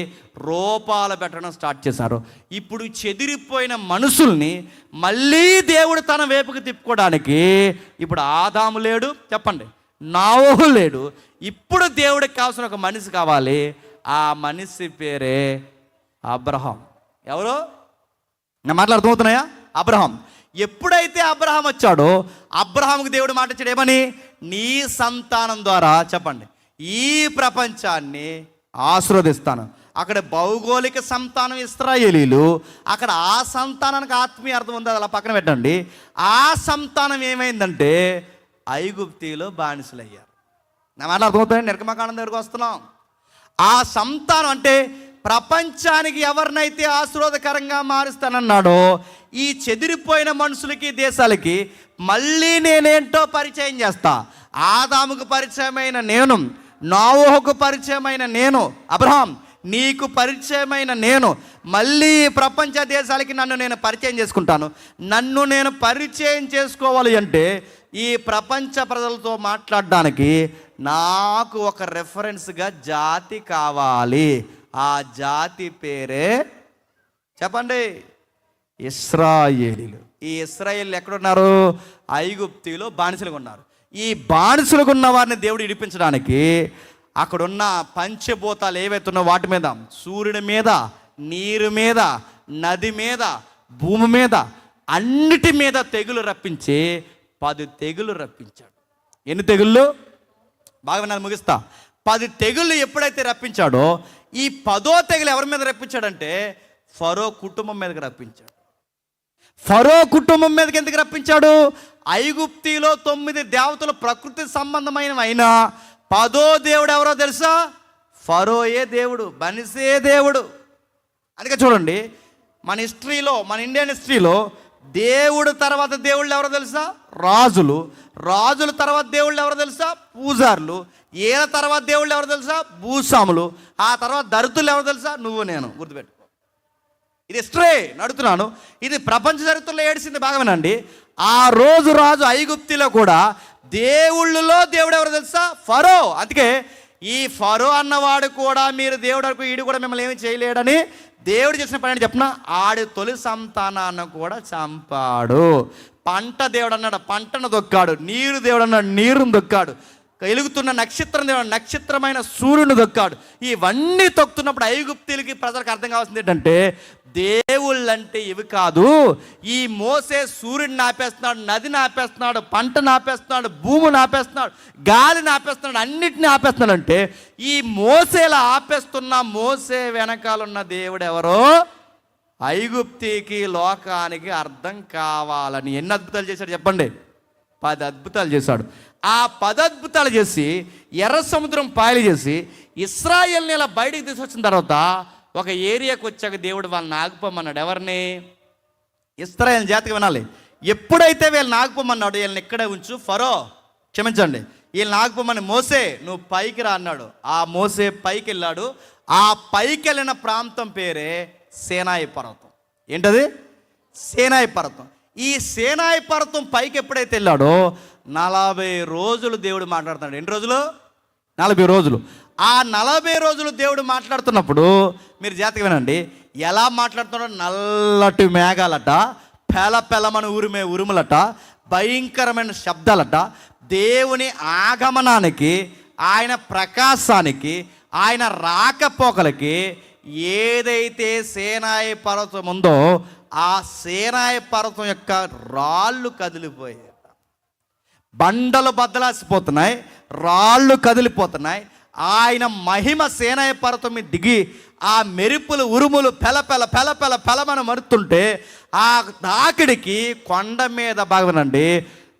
రూపాలు పెట్టడం స్టార్ట్ చేశారు. ఇప్పుడు చెదిరిపోయిన మనుషుల్ని మళ్ళీ దేవుడు తన వైపుకి తిప్పుకోవడానికి ఇప్పుడు ఆదాము లేడు, చెప్పండి నోవహు లేడు. ఇప్పుడు దేవుడికి కావాల్సిన ఒక మనిషి కావాలి. ఆ మనిషి పేరే అబ్రహాం. ఎవరు? నా మాటలు అర్థమవుతున్నాయా? అబ్రహాం. ఎప్పుడైతే అబ్రహాం వచ్చాడో అబ్రహాంకి దేవుడు మాట ఇచ్చాడు ఏమని? నీ సంతానం ద్వారా చెప్పండి ఈ ప్రపంచాన్ని ఆశీర్వదిస్తాను. అక్కడ భౌగోళిక సంతానం ఇశ్రాయేలీలు, అక్కడ ఆ సంతానానికి ఆత్మీయ అర్థం ఉంది, అలా పక్కన పెట్టండి. ఆ సంతానం ఏమైందంటే ఐగుప్తిలో బానిసలయ్యారు. నా మాట అర్థమవుతాయి? నిర్గమకాండం దగ్గరికి వస్తున్నాం. ఆ సంతానం అంటే ప్రపంచానికి ఎవరినైతే ఆశీర్వాదకరంగా మారుస్తానన్నాడో ఈ చెదిరిపోయిన మనుషులకి దేశాలకి మళ్ళీ నేనేంటో పరిచయం చేస్తా. ఆదాముకు పరిచయమైన నేను, నోవహుకు పరిచయమైన నేను, అబ్రహాం నీకు పరిచయమైన నేను మళ్ళీ ప్రపంచ దేశాలకి నన్ను నేను పరిచయం చేసుకుంటాను. నన్ను నేను పరిచయం చేసుకోవాలి అంటే ఈ ప్రపంచ ప్రజలతో మాట్లాడడానికి నాకు ఒక రెఫరెన్స్గా జాతి కావాలి. ఆ జాతి పేరే చెప్పండి ఇశ్రాయేలీలు. ఈ ఇశ్రాయేలీలు ఎక్కడున్నారు? ఐగుప్తిలో బానిసలుగా ఉన్నారు. ఈ బానిసలుగా ఉన్న వారిని దేవుడు ఇడిపించడానికి అక్కడున్న పంచభూతాలు ఏవైతే ఉన్నో వాటి మీద, సూర్యుడి మీద, నీరు మీద, నది మీద, భూమి మీద, అన్నిటి మీద తెగులు రప్పించి 10 తెగులు రప్పించాడు. ఎన్ని తెగుళ్ళు? బాగా వినాలి, ముగిస్తా. 10 తెగుళ్ళు ఎప్పుడైతే రప్పించాడో, ఈ 10వ తెగులు ఎవరి మీద రప్పించాడంటే ఫరో కుటుంబం మీదకి రప్పించాడు. ఫరో కుటుంబం మీదకి ఎందుకు రప్పించాడు? ఐగుప్తిలో 9 దేవతలు ప్రకృతి సంబంధమైనవి అయినా 10వ దేవుడు ఎవరో తెలుసా? ఫరోయే దేవుడు, బనిసే దేవుడు. అందుకే చూడండి, మన హిస్టరీలో, మన ఇండియన్ హిస్టరీలో దేవుడు తర్వాత దేవుళ్ళు ఎవరో తెలుసా? రాజులు. రాజుల తర్వాత దేవుళ్ళు ఎవరో తెలుసా? పూజారులు. ఏళ్ళ తర్వాత దేవుళ్ళు ఎవరో తెలుసా? భూస్వాములు. ఆ తర్వాత దరిద్రులు ఎవరో తెలుసా? నువ్వు నేను. గుర్తుపెట్టుకో, ఇది హిస్టరీ నడుతున్నాను. ఇది ప్రపంచ చరిత్రలో ఏడిసింది. బాగా వినండి. ఆ రోజు రాజు ఐగుప్తిలో కూడా దేవుళ్ళలో దేవుడు ఎవరో తెలుసా? ఫరో. అందుకే ఈ ఫరో అన్నవాడు కూడా మీరు దేవుడు అనుకో, ఈడు కూడా మిమ్మల్ని ఏమి చేయలేడని దేవుడు చేసిన పని అని చెప్పిన, ఆడి తొలి సంతానాన్ని కూడా చంపాడు. పంట దేవుడు అన్నాడు, పంటను దొక్కాడు. నీరు దేవుడు అన్నాడు, నీరును దొక్కాడు. వెలుగుతున్న నక్షత్రం దేవుడు, నక్షత్రమైన సూర్యుని దొక్కాడు. ఇవన్నీ తొక్కుతున్నప్పుడు ఐగుప్తీలకి ప్రజలకు అర్థం కావాల్సింది ఏంటంటే, దేవుళ్ళంటే ఇవి కాదు. ఈ మోసే సూర్యుడిని ఆపేస్తున్నాడు, నదిని ఆపేస్తున్నాడు, పంటను ఆపేస్తున్నాడు, భూమిని ఆపేస్తున్నాడు, గాలిని ఆపేస్తున్నాడు, అన్నిటిని ఆపేస్తున్నాడు. అంటే ఈ మోసేలా ఆపేస్తున్న మోసే వెనకాలన్న దేవుడు ఎవరో ఐగుప్తికి లోకానికి అర్థం కావాలని ఎన్ని అద్భుతాలు చేశాడు చెప్పండి? 10 అద్భుతాలు చేశాడు. ఆ 10 అద్భుతాలు చేసి ఎర్ర సముద్రం పాయలు చేసి ఇశ్రాయేల్ని ఇలా బయటికి తీసుకొచ్చిన తర్వాత ఒక ఏరియాకి వచ్చాక దేవుడు వాళ్ళని ఆగిపోమన్నాడు. ఎవరిని? ఇశ్రాయేల్ జాతికి వినాలి. ఎప్పుడైతే వీళ్ళని ఆగిపోమన్నాడు, వీళ్ళని ఇక్కడే ఉంచు, ఫరో క్షమించండి, వీళ్ళని ఆగిపోమని, మోసే నువ్వు పైకి రా అన్నాడు. ఆ మోసే పైకి వెళ్ళాడు. ఆ పైకి వెళ్ళిన ప్రాంతం పేరే సీనాయి పర్వతం. ఏంటది? సీనాయి పర్వతం. ఈ సీనాయి పర్వతం పైకి ఎప్పుడైతే వెళ్ళాడో 40 రోజులు దేవుడు మాట్లాడుతున్నాడు. ఎన్ని రోజులు? 40 రోజులు. ఆ 40 రోజులు దేవుడు మాట్లాడుతున్నప్పుడు మీరు జాగ్రత్తగా వినండి, ఎలా మాట్లాడుతున్నాడో. నల్లటి మేఘాలట, పెలపెలమని ఉరిమే ఉరుములట, భయంకరమైన శబ్దాలట. దేవుని ఆగమనానికి, ఆయన ప్రకాశానికి, ఆయన రాకపోకలకి ఏదైతే సీనాయి పర్వతం ఉందో ఆ సీనాయి పర్వతం యొక్క రాళ్ళు కదిలిపోయాయి. బండలు బద్దలాసిపోతున్నాయి, రాళ్ళు కదిలిపోతున్నాయి. ఆయన మహిమ సీనాయి పర్వతం మీద దిగి ఆ మెరుపులు ఉరుములు పెలమని మరుతుంటే ఆ తాకిడికి కొండ మీద బాగునండి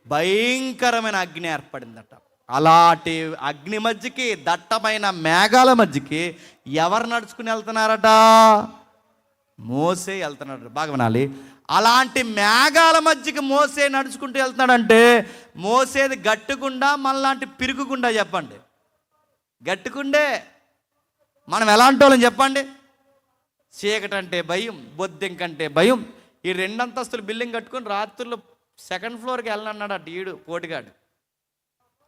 భయంకరమైన అగ్ని ఏర్పడిందట. అలాంటి అగ్ని మధ్యకి, దట్టమైన మేఘాల మధ్యకి ఎవరు నడుచుకుని వెళ్తున్నారట? మోసే వెళ్తున్నాడు. బాగా వినాలి. అలాంటి మేఘాల మధ్యకి మోసే నడుచుకుంటూ వెళ్తున్నాడంటే మోసేది గట్టుకుండా మనలాంటి పిరుగుకుండా చెప్పండి? గట్టుకుండే. మనం ఎలాంటి వాళ్ళని చెప్పండి? చీకటి అంటే భయం, బొద్దింకంటే భయం. ఈ 2 అంతస్తులు బిల్డింగ్ కట్టుకుని రాత్రుల్లో 2nd ఫ్లోర్కి వెళ్ళనన్నాడు అటు ఈడు పోటుగాడు.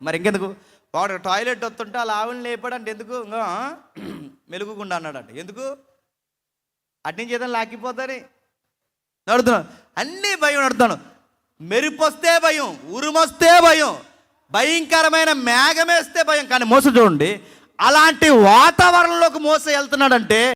మరి ఇంకెందుకు? వాడు టాయిలెట్ వస్తుంటే అలా ఆవిడని లేపాడంటే ఎందుకు? మెలుగుకుండా అన్నాడట. ఎందుకు? అటు నుంచి ఏదైనా లాక్కిపోతారు నడుతున్నాను. అన్నీ భయం నడుతాను. మెరుపు వస్తే భయం, ఉరుమొస్తే భయం, భయంకరమైన మేఘమేస్తే భయం. కానీ మోస చూడండి, అలాంటి వాతావరణంలోకి మోస వెళ్తున్నాడంటే